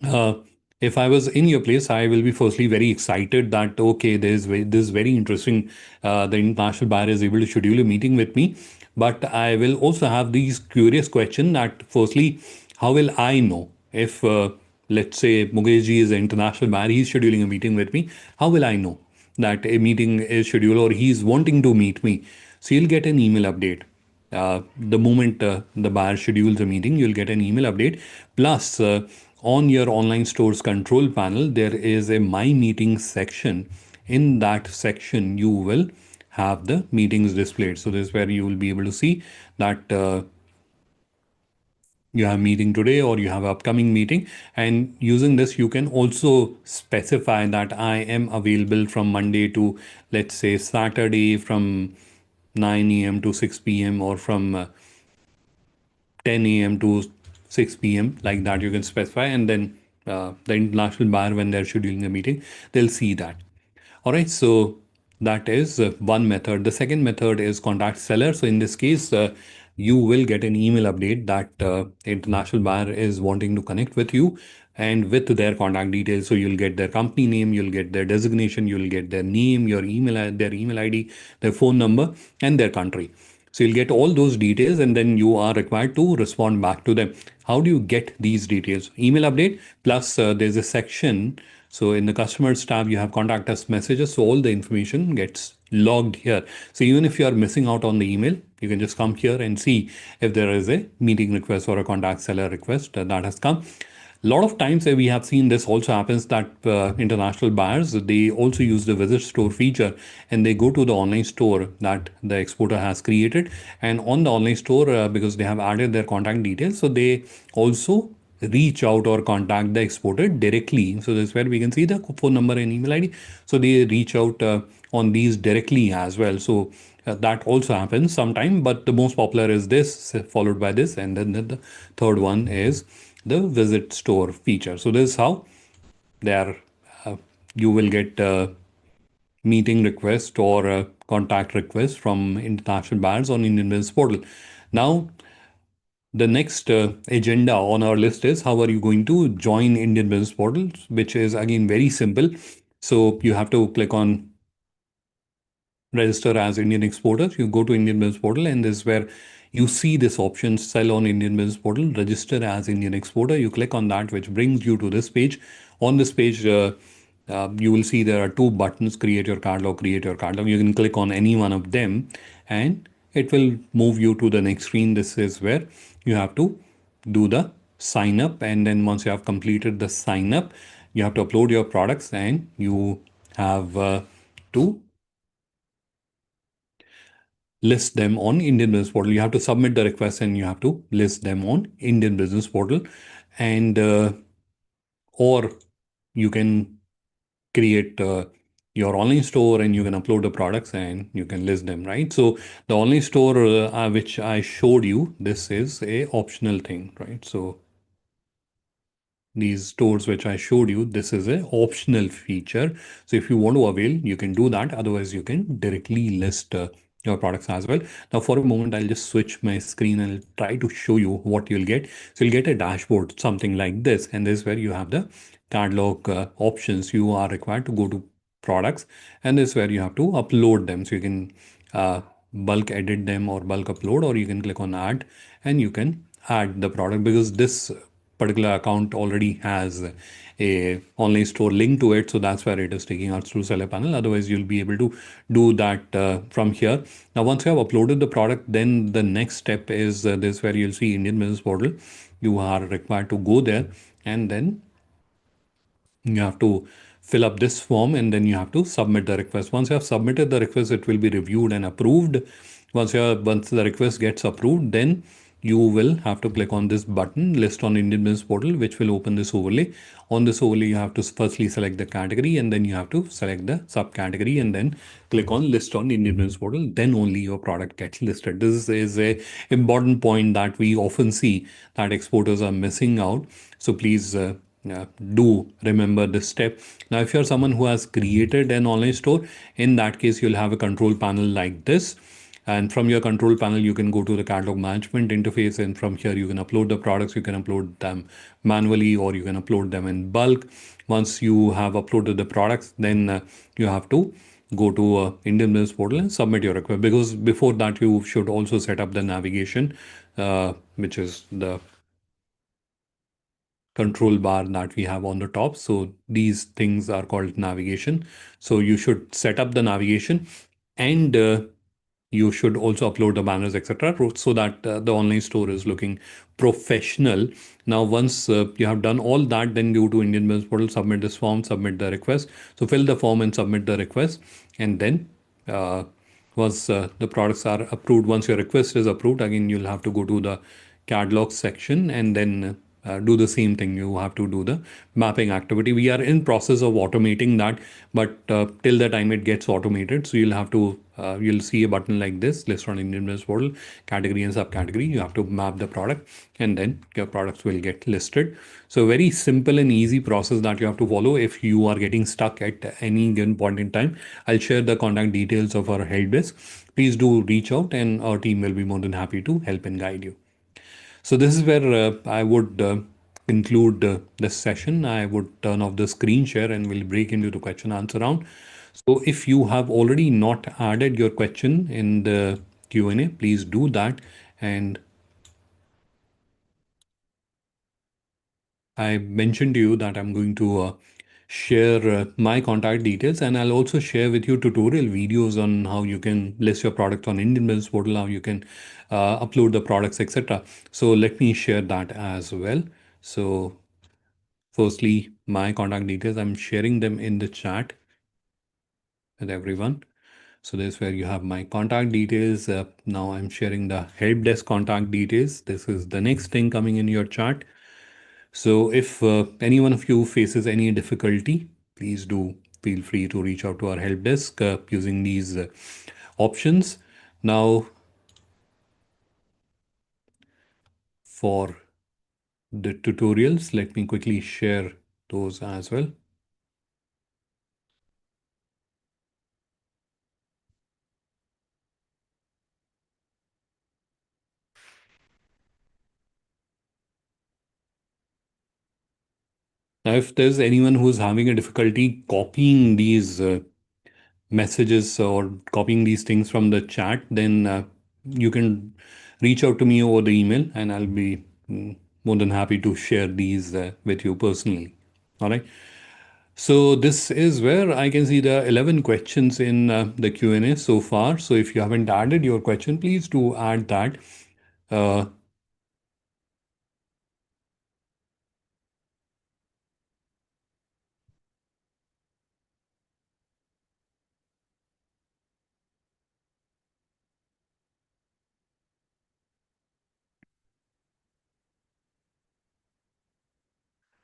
uh, if I was in your place, I will be firstly very excited that okay, this is very interesting. The international buyer is able to schedule a meeting with me, but I will also have these curious question that firstly, how will I know if let's say Mukesh ji is an international buyer, he's scheduling a meeting with me. How will I know that a meeting is scheduled or he's wanting to meet me? So you'll get an email update the moment the buyer schedules a meeting, you'll get an email update. Plus, on your online store's control panel, there is a My Meetings section. In that section, you will have the meetings displayed. So this is where you will be able to see that you have a meeting today or you have an upcoming meeting, and using this you can also specify that I am available from Monday to, let's say, Saturday from 9 a.m. to 6 p.m. or from 10 a.m. to 6 p.m. like that you can specify, and then the international buyer, when they're scheduling a meeting, they'll see that. All right, so that is one method. The second method is contact seller. So in this case, you will get an email update that international buyer is wanting to connect with you and with their contact details. So you'll get their company name, you'll get their designation, you'll get their name, your email, their email ID, their phone number, and their country. So you'll get all those details and then you are required to respond back to them. How do you get these details? Email update plus there's a section. So in the customers tab, you have contact us messages. So all the information gets logged here. So even if you are missing out on the email, you can just come here and see if there is a meeting request or a contact seller request that has come. A lot of times we have seen this also happens that international buyers, they also use the visit store feature, and they go to the online store that the exporter has created, and on the online store, because they have added their contact details, so they also reach out or contact the exporter directly. So that's where we can see the phone number and email ID. So they reach out on these directly as well. So that also happens sometime, but the most popular is this, followed by this, and then the third one is the visit store feature. So this is how there uh, you will get meeting request or contact request from international buyers on Indian Business Portal. Now, the next agenda on our list is how are you going to join Indian Business Portal, which is again very simple. So you have to click on register as Indian exporter. You go to Indian Business Portal, and this is where you see this option sell on Indian Business Portal, register as Indian exporter. You click on that, which brings you to this page. On this page, you will see there are two buttons: create your card log, create your card log. You can click on any one of them, and it will move you to the next screen. This is where you have to do the sign up, and then once you have completed the sign up, you have to upload your products, and you have to list them on Indian Business Portal. You have to submit the request and you have to list them on Indian Business Portal, and or you can create your online store and you can upload the products and you can list them, right? So the online store which I showed you, this is a optional thing, right? So these stores which I showed you, this is a optional feature. So if you want to avail, you can do that. Otherwise, you can directly list your products as well. Now, for a moment, I'll just switch my screen and I'll try to show you what you'll get. So you'll get a dashboard, something like this. And this is where you have the catalog options. You are required to go to products, and this is where you have to upload them. So you can bulk edit them or bulk upload, or you can click on add and you can add the product, because this particular account already has a online store link to it, so that's where it is taking us through seller panel. Otherwise, you'll be able to do that from here. Now, once you have uploaded the product, then the next step is this, where you'll see Indian Business Portal. You are required to go there, and then you have to fill up this form, and then you have to submit the request. Once you have submitted the request, it will be reviewed and approved. Once the request gets approved, then you will have to click on this button, list on Indian Business Portal, which will open this overlay. On this overlay, you have to firstly select the category, and then you have to select the subcategory, and then click on list on Indian Business Portal. Then only your product gets listed. This is a important point that we often see that exporters are missing out. So please do remember this step. Now, if you're someone who has created an online store, in that case, you'll have a control panel like this. And from your control panel, you can go to the catalog management interface. And from here, you can upload the products. You can upload them manually, or you can upload them in bulk. Once you have uploaded the products, then you have to go to Indian Business Portal and submit your request. Because before that, you should also set up the navigation, which is the control bar that we have on the top. So these things are called navigation. So you should set up the navigation, and you should also upload the banners, etc., so that the online store is looking professional. Now, once you have done all that, then go to Indian Business Portal, submit this form, submit the request. So fill the form and submit the request, and then uh, once the products are approved, once your request is approved, again you'll have to go to the catalog section, and then do the same thing. You have to do the mapping activity. We are in process of automating that, but till the time it gets automated, so you'll have to you'll see a button like this, list on Indian Business Portal, category and subcategory. You have to map the product, and then your products will get listed. So very simple and easy process that you have to follow. If you are getting stuck at any given point in time, I'll share the contact details of our help desk. Please do reach out, and our team will be more than happy to help and guide you. So this is where I would conclude this session. I would turn off the screen share and we'll break into the question answer round. So if you have already not added your question in the Q&A, please do that. And I mentioned to you that I'm going to share my contact details, and I'll also share with you tutorial videos on how you can list your products on Indian Business Portal, how you can upload the products, etc. So let me share that as well. So firstly, my contact details, I'm sharing them in the chat with everyone. So this is where you have my contact details. Now I'm sharing the help desk contact details. This is the next thing coming in your chat. So if any one of you faces any difficulty, please do feel free to reach out to our help desk using these options. Now, for the tutorials, let me quickly share those as well. Now, if there's anyone who's having a difficulty copying these messages or copying these things from the chat, then you can reach out to me over the email and I'll be more than happy to share these with you personally. All right. So this is where I can see the 11 questions in the Q&A so far. So if you haven't added your question, please do add that. Uh,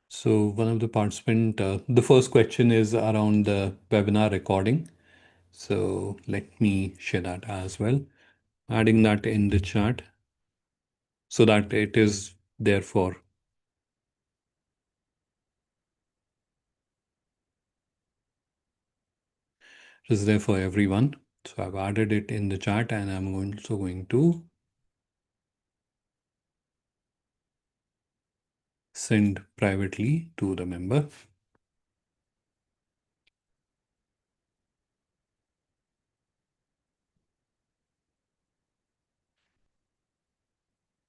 so one of the participant, the first question is around the webinar recording. So let me share that as well, adding that in the chat so that it is there for everyone. So I've added it in the chat and I'm also going to send privately to the member.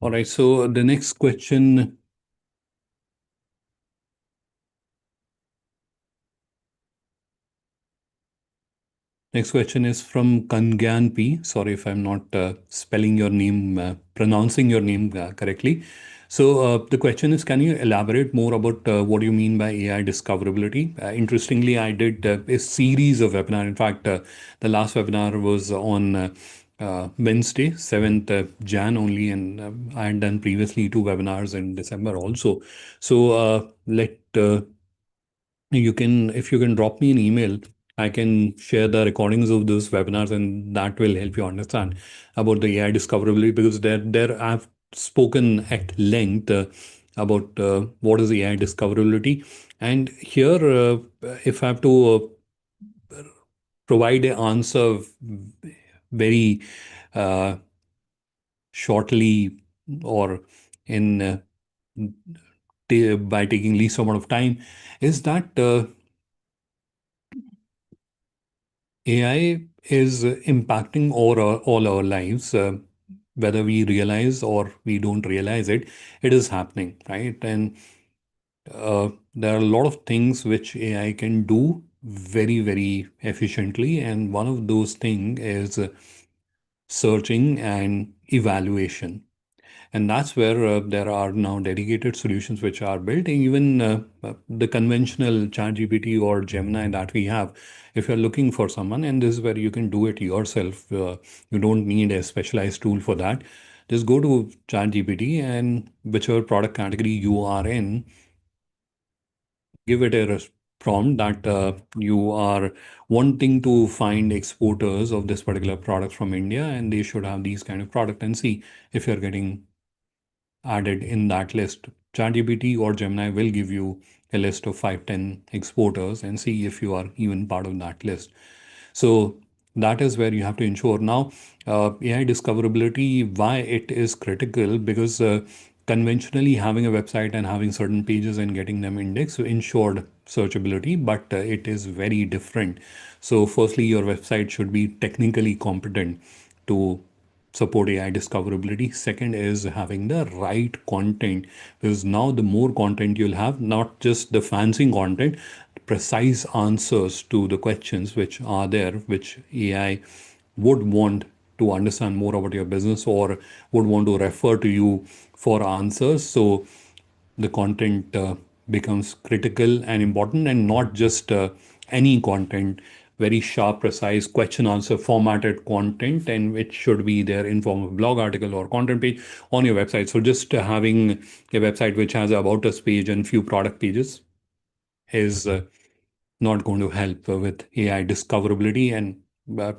All right, so the next question. Next question is from Kangyan P. Sorry if I'm not spelling your name, pronouncing your name correctly. So the question is, can you elaborate more about what you mean by AI discoverability? Interestingly, I did a series of webinar. In fact, the last webinar was on Wednesday, 7th Jan only, and I had done previously two webinars in December also. So let you can, if you can drop me an email, I can share the recordings of those webinars, and that will help you understand about the AI discoverability, because there I've spoken at length about what is AI discoverability. And here, if I have to provide an answer very uh, shortly or in by taking least amount of time, is that AI is impacting all our lives, whether we realize or we don't realize it. It is happening, right? And there are a lot of things which AI can do very, very efficiently. And one of those things is searching and evaluation. And that's where there are now dedicated solutions which are built. Even the conventional ChatGPT or Gemini that we have, if you're looking for someone, and this is where you can do it yourself, you don't need a specialized tool for that. Just go to ChatGPT and whichever product category you are in, give it a prompt that you are wanting to find exporters of this particular product from India, and they should have these kind of product, and see if you're getting added in that list. ChatGPT or Gemini will give you a list of 5, 10 exporters and see if you are even part of that list. So that is where you have to ensure. Now, AI discoverability, why it is critical, because conventionally having a website and having certain pages and getting them indexed ensured searchability, but it is very different. So firstly, your website should be technically competent to support AI discoverability. Second is having the right content, because now the more content you'll have, not just the fancy content, precise answers to the questions which are there, which AI would want to understand more about your business or would want to refer to you for answers. So the content becomes critical and important, and not just any content, very sharp, precise question answer formatted content, and which should be there in form of blog article or content page on your website. So just having a website which has about us page and few product pages is not going to help with AI discoverability. And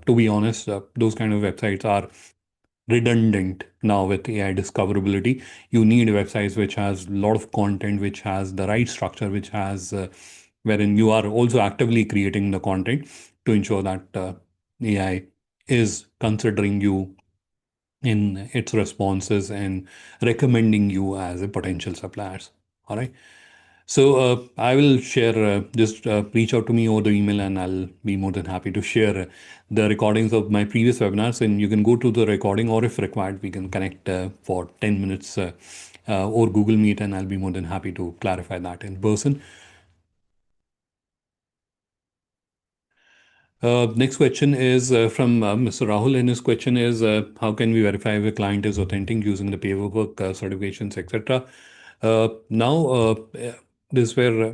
to be honest, those kind of websites are redundant now with AI discoverability. You need websites which has a lot of content, which has the right structure, which has wherein you are also actively creating the content to ensure that AI is considering you in its responses and recommending you as a potential suppliers. All right. So I will share, just reach out to me over the email, and I'll be more than happy to share the recordings of my previous webinars. And you can go to the recording, or if required, we can connect for 10 minutes or Google Meet, and I'll be more than happy to clarify that in person. Next question is from Mr. Rahul, and his question is, how can we verify if a client is authentic using the paperwork, certifications, etc.? Now, this is where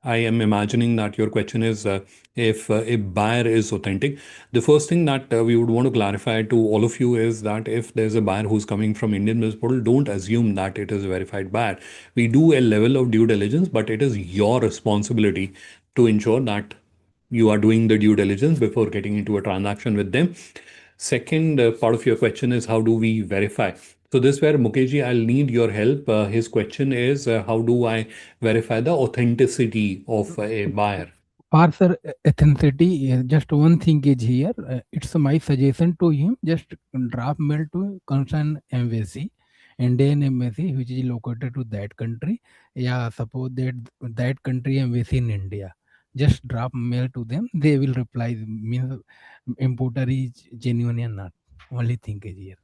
I am imagining that your question is, if a buyer is authentic. The first thing that we would want to clarify to all of you is that if there's a buyer who's coming from Indian Business Portal, don't assume that it is a verified buyer. We do a level of due diligence, but it is your responsibility to ensure that you are doing the due diligence before getting into a transaction with them. Second part of your question is, how do we verify? So this where Mukeshji, I'll need your help. His question is, how do I verify the authenticity of a buyer? Parser authenticity, just one thing is here. It's my suggestion to him. Just drop mail to concerned embassy, Indian embassy, which is located to that country. Yeah, suppose that country embassy in India. Just drop mail to them. They will reply. Means importer is genuine or not. Only thing is here.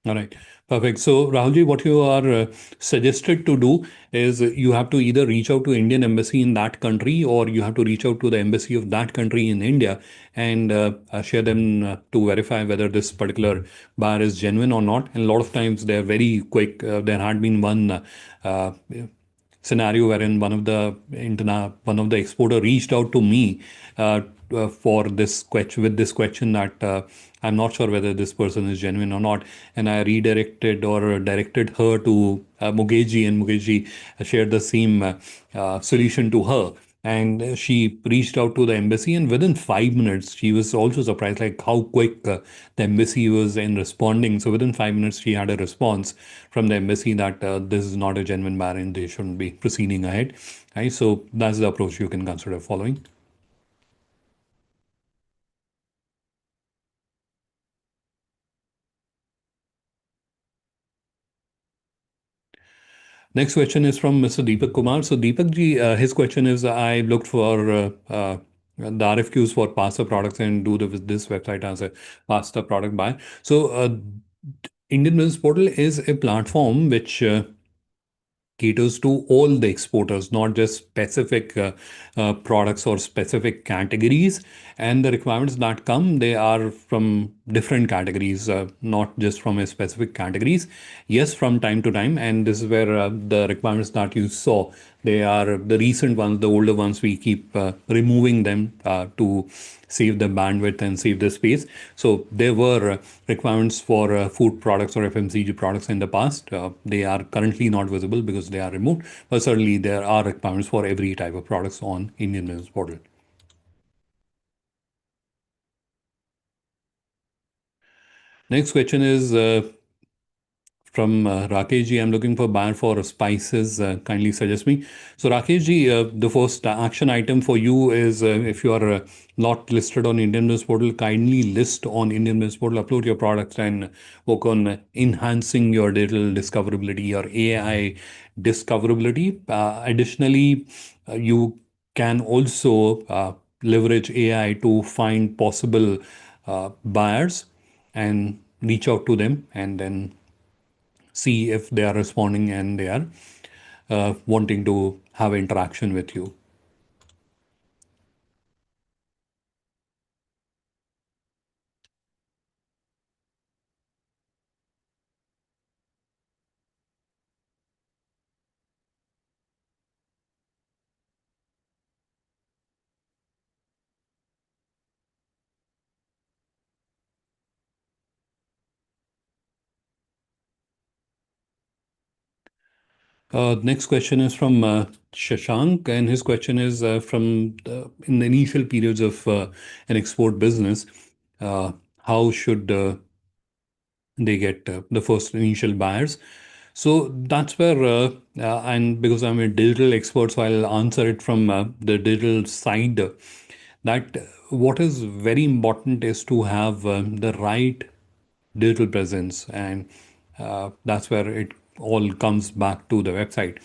All right, perfect. So, Rahulji, what you are suggested to do is you have to either reach out to Indian embassy in that country, or you have to reach out to the embassy of that country in India and share them to verify whether this particular buyer is genuine or not. And a lot of times they're very quick. There had been one uh, scenario wherein one of the exporter reached out to me for this question with this question that I'm not sure whether this person is genuine or not, and I redirected or directed her to Mukesh, and Mukesh shared the same solution to her. And she reached out to the embassy, and within 5 minutes, she was also surprised, like how quick the embassy was in responding. So within 5 minutes, she had a response from the embassy that this is not a genuine buyer and they shouldn't be proceeding ahead. Right? So that's the approach you can consider following. Next question is from Mr. Deepak Kumar. So Deepak ji, his question is, I looked for the RFQs for pasta products and do this website as a pasta product buy. So Indian Business Portal is a platform which caters to all the exporters, not just specific products or specific categories. And the requirements that come, they are from different categories, not just from a specific categories. Yes, from time to time, and this is where the requirements that you saw, they are the recent ones, the older ones. We keep removing them to save the bandwidth and save the space. So there were requirements for food products or FMCG products in the past. They are currently not visible because they are removed, but certainly there are requirements for every type of products on Indian Business Portal. Next question is from Rakesh ji. I'm looking for buyer for spices. Kindly suggest me. So Rakesh ji, the first action item for you is, if you are not listed on Indian Business Portal, kindly list on Indian Business Portal, upload your products, and work on enhancing your digital discoverability, your AI discoverability. Additionally, you can also leverage AI to find possible buyers and reach out to them, and then see if they are responding and they are wanting to have interaction with you. Next question is from Shashank, and his question is from in the initial periods of an export business, how should they get the first initial buyers? So that's where, and because I'm a digital expert, so I'll answer it from the digital side. That what is very important is to have the right digital presence, and that's where it all comes back to the website.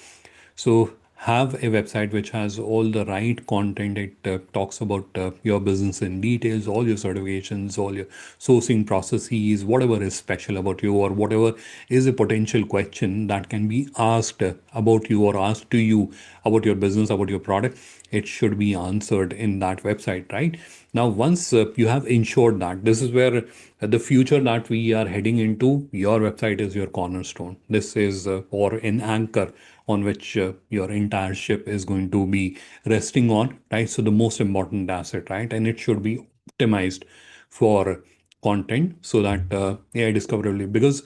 So have a website which has all the right content. It talks about your business in details, all your certifications, all your sourcing processes, whatever is special about you, or whatever is a potential question that can be asked about you or asked to you about your business, about your product. It should be answered in that website, right? Now, once you have ensured that, this is where the future that we are heading into, your website is your cornerstone. This is or an anchor on which your entire ship is going to be resting on, right? So the most important asset, right? And it should be optimized for content so that AI discoverability, because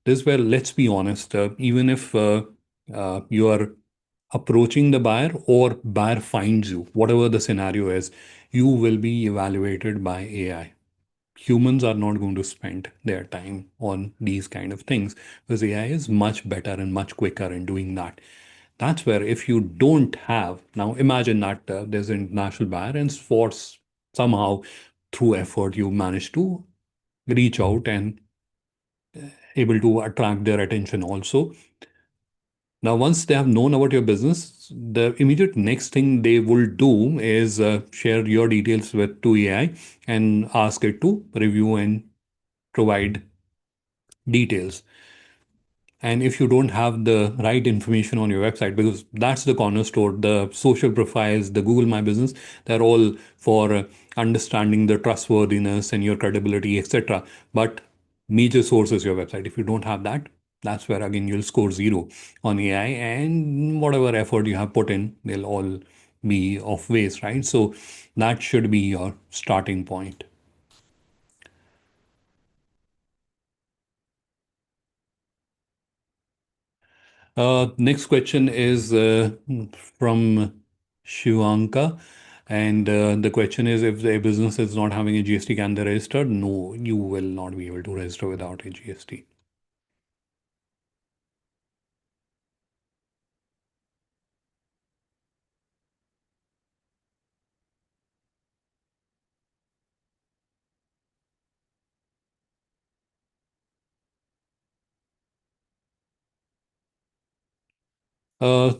this is where, let's be honest, even if you are approaching the buyer or buyer finds you, whatever the scenario is, you will be evaluated by AI. Humans are not going to spend their time on these kind of things because AI is much better and much quicker in doing that. That's where if you don't have, now imagine that there's an international buyer and somehow through effort you manage to reach out and able to attract their attention also. Now, once they have known about your business, the immediate next thing they will do is share your details with to AI and ask it to review and provide details. And if you don't have the right information on your website, because that's the cornerstone, the social profiles, the Google My Business, they're all for understanding the trustworthiness and your credibility, etc. But major source is your website. If you don't have that, that's where again you'll score zero on AI, and whatever effort you have put in, they'll all be of waste, right? So that should be your starting point. Next question is from Shivanka. And the question is, if a business is not having a GST, can they register? No, you will not be able to register without a GST.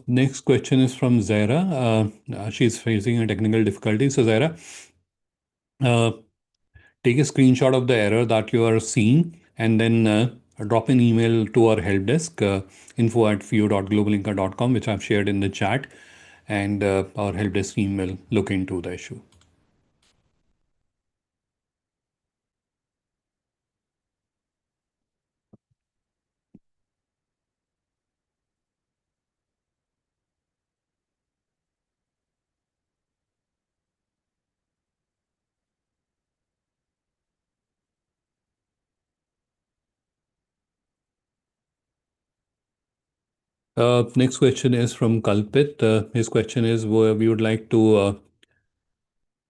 Next question is from Zaira. She's facing a technical difficulty. So, Zaira, uh, take a screenshot of the error that you are seeing and then drop an email to our help desk, info@fio.globalinca.com, which I've shared in the chat. And our help desk team will look into the issue. Next question is from Kalpit. His question is, we would like to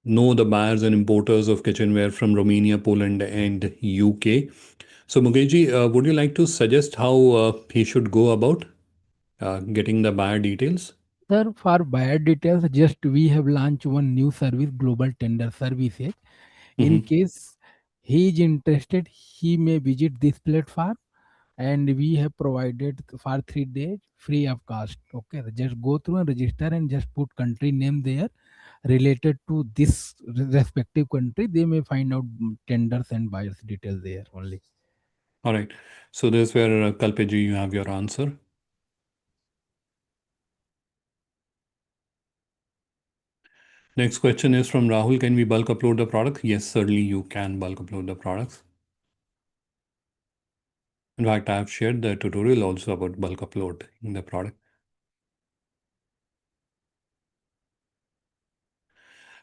know the buyers and importers of kitchenware from Romania, Poland, and UK. So, Mukesh, would you like to suggest how he should go about getting the buyer details? Sir, for buyer details, just we have launched one new service, Global Tender Services. In Mhm. case he is interested, he may visit this platform, and we have provided for 3 days free of cost. Okay, just go through and register and just put country name there related to this respective country. They may find out tenders and buyers details there only. All right. So, this is where, Kalpit, you have your answer. Next question is from Rahul. Can we bulk upload the product? Yes, certainly you can bulk upload the products. In fact, I have shared the tutorial also about bulk upload in the product.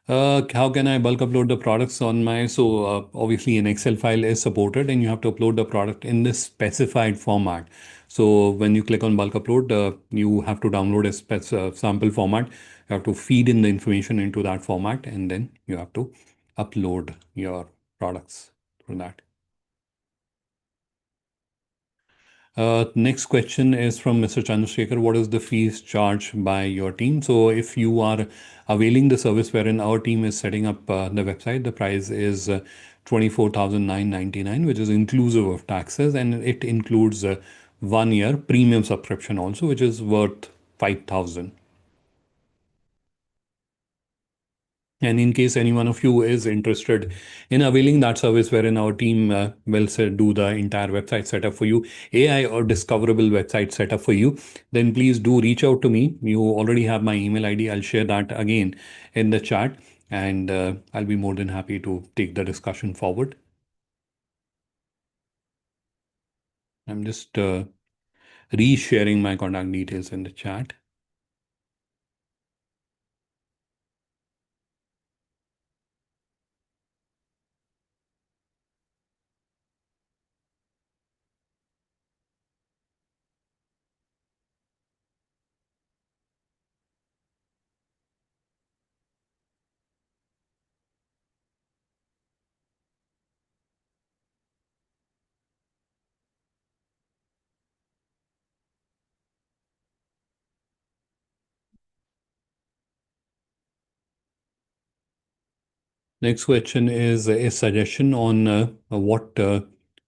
How can I bulk upload the products on my? So obviously an Excel file is supported, and you have to upload the product in this specified format. So when you click on bulk upload, you have to download a sample format. You have to feed in the information into that format, and then you have to upload your products through that. Next question is from Mr. Chandrasekhar. What is the fees charged by your team? So, if you are availing the service wherein our team is setting up the website, the price is 24,999, which is inclusive of taxes, and it includes 1 year premium subscription also, which is worth 5,000. And in case any one of you is interested in availing that service, wherein our team will do the entire website setup for you, AI or discoverable website setup for you, then please do reach out to me. You already have my email ID. I'll share that again in the chat, and I'll be more than happy to take the discussion forward. I'm just resharing my contact details in the chat. Next question is a suggestion on what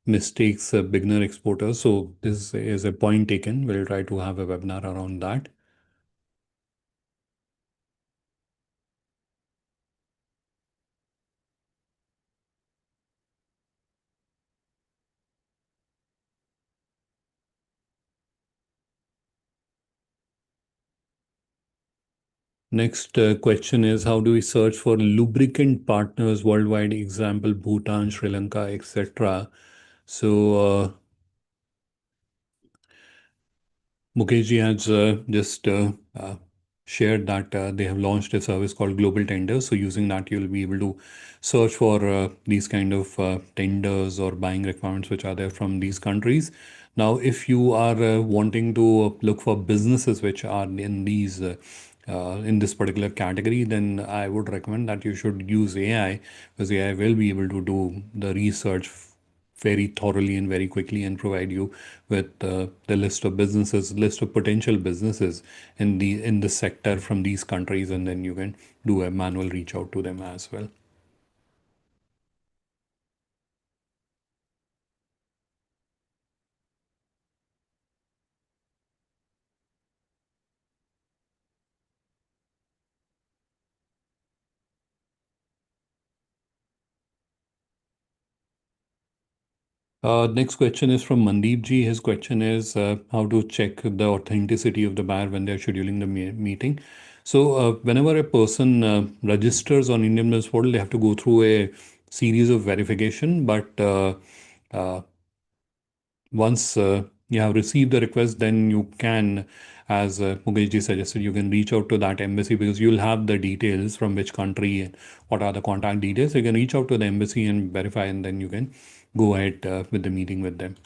mistakes beginner exporters. So this is a point taken. We'll try to have a webinar around that. Next question is, how do we search for lubricant partners worldwide? Example, Bhutan, Sri Lanka, etc. So Mukesh has just shared that they have launched a service called Global Tenders. So using that, you'll be able to search for these kind of tenders or buying requirements which are there from these countries. Now, if you are wanting to look for businesses which are in this particular category, then I would recommend that you should use AI, because AI will be able to do the research very thoroughly and very quickly and provide you with the list of businesses, list of potential businesses in the sector from these countries, and then you can do a manual reach out to them as well. Next question is from Mandeep ji. His question is how to check the authenticity of the buyer when they're scheduling the meeting. So, whenever a person registers on Indian Business Portal, they have to go through a series of verification. But uh, once you have received the request, then you can, as Mukesh ji suggested, you can reach out to that embassy, because you'll have the details from which country and what are the contact details. You can reach out to the embassy and verify, and then you can go ahead with the meeting with them.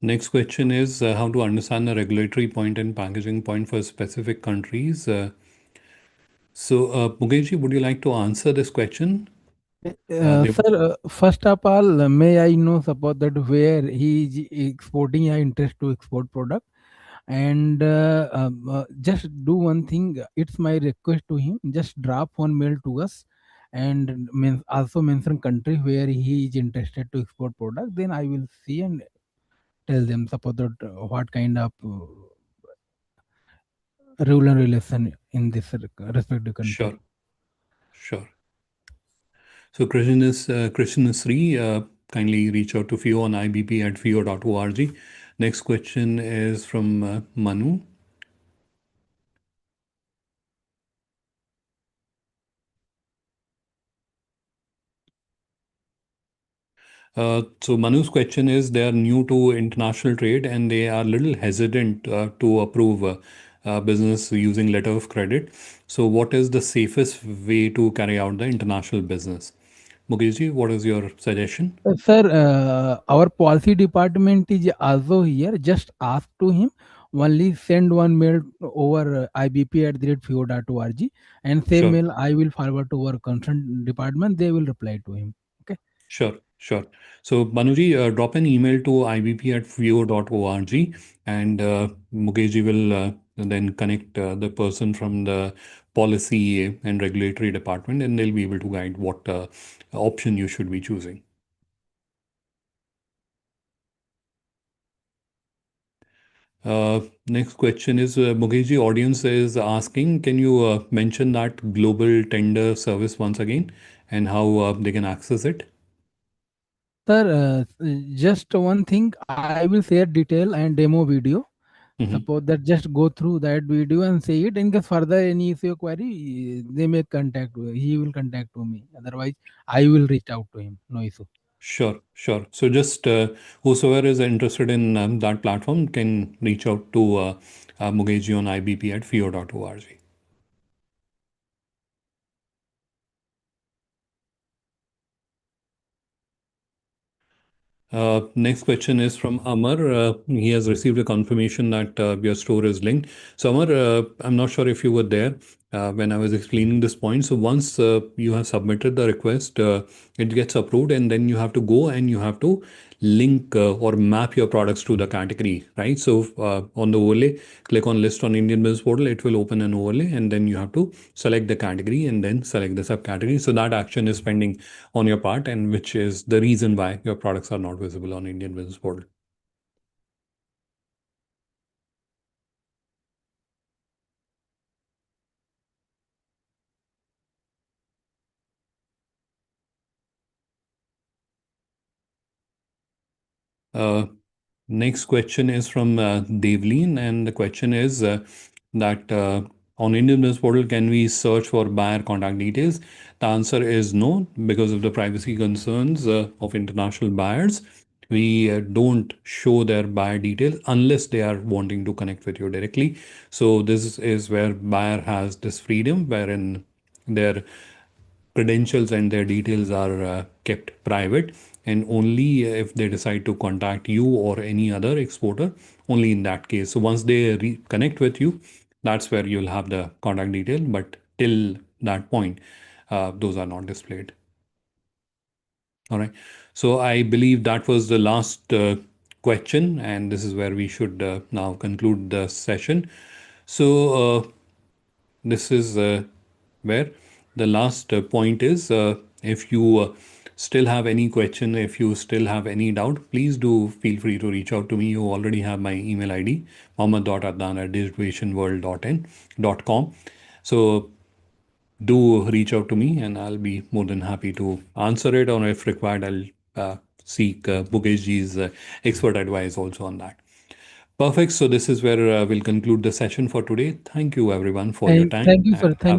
Next question is how to understand the regulatory point and packaging point for specific countries. So, Mukesh ji, would you like to answer this question? They Sir, first of all, may I know about that where he is exporting or interest to export product? And just do one thing. It's my request to him. Just drop one mail to us, and also mention country where he is interested to export product. Then I will see and tell them support that what kind of rule and relation in this respective country. Sure, sure. So Christian Sri, kindly reach out to FIEO on IBP at FIEO.org. Next question is from Manu. So Manu's question is, they are new to international trade and they are a little hesitant to approve business using letter of credit. So what is the safest way to carry out the international business? Mukeshji, what is your suggestion? Sir, our policy department is also here. Just ask to him. Only send one mail over ibp at the rate FIO.org, and same Sure. mail I will forward to our concerned department. They will reply to him. Okay. Sure, sure. So, Banuji, drop an email to ibp at fio.org, and Mukesh will then connect the person from the policy and regulatory department, and they'll be able to guide what option you should be choosing. Next question is, Mukesh, audience is asking, can you mention that global tender service once again and how they can access it? Sir, just one thing. I will share detail and demo video. Mhm. Suppose that just go through that video and say it. In case further any issue query, they may contact. He will contact to me. Otherwise, I will reach out to him. No issue. Sure, sure. So just whosoever is interested in that platform can reach out to Mukesh on IBP at FIO.org. Next question is from Amar. He has received a confirmation that your store is linked. So, Amar, I'm not sure if you were there when I was explaining this point. So, once you have submitted the request, it gets approved, and then you have to go and you have to link or map your products to the category, right? So, on the overlay, click on list on Indian Business Portal, it will open an overlay, and then you have to select the category and then select the subcategory. So, that action is pending on your part, and which is the reason why your products are not visible on Indian Business Portal. Uh, Next question is from Devleen, and the question is that on Indian Business Portal, can we search for buyer contact details? The answer is no, because of the privacy concerns of international buyers. We don't show their buyer details unless they are wanting to connect with you directly. So this is where buyer has this freedom, wherein their credentials and their details are kept private, and only if they decide to contact you or any other exporter, only in that case. So once they connect with you, that's where you'll have the contact detail, but till that point, those are not displayed. All right. So I believe that was the last question, and this is where we should now conclude the session. So this is where the last point is, if you still have any question, if you still have any doubt, please do feel free to reach out to me. You already have my email id, mohammed.adnan@digitationworld.com. So do reach out to me, and I'll be more than happy to answer it, or if required, I'll seek Bukeshji's expert advice also on that. Perfect. So this is where we'll conclude the session for today. Thank you everyone for your time, Thank you, sir. and have Thank a you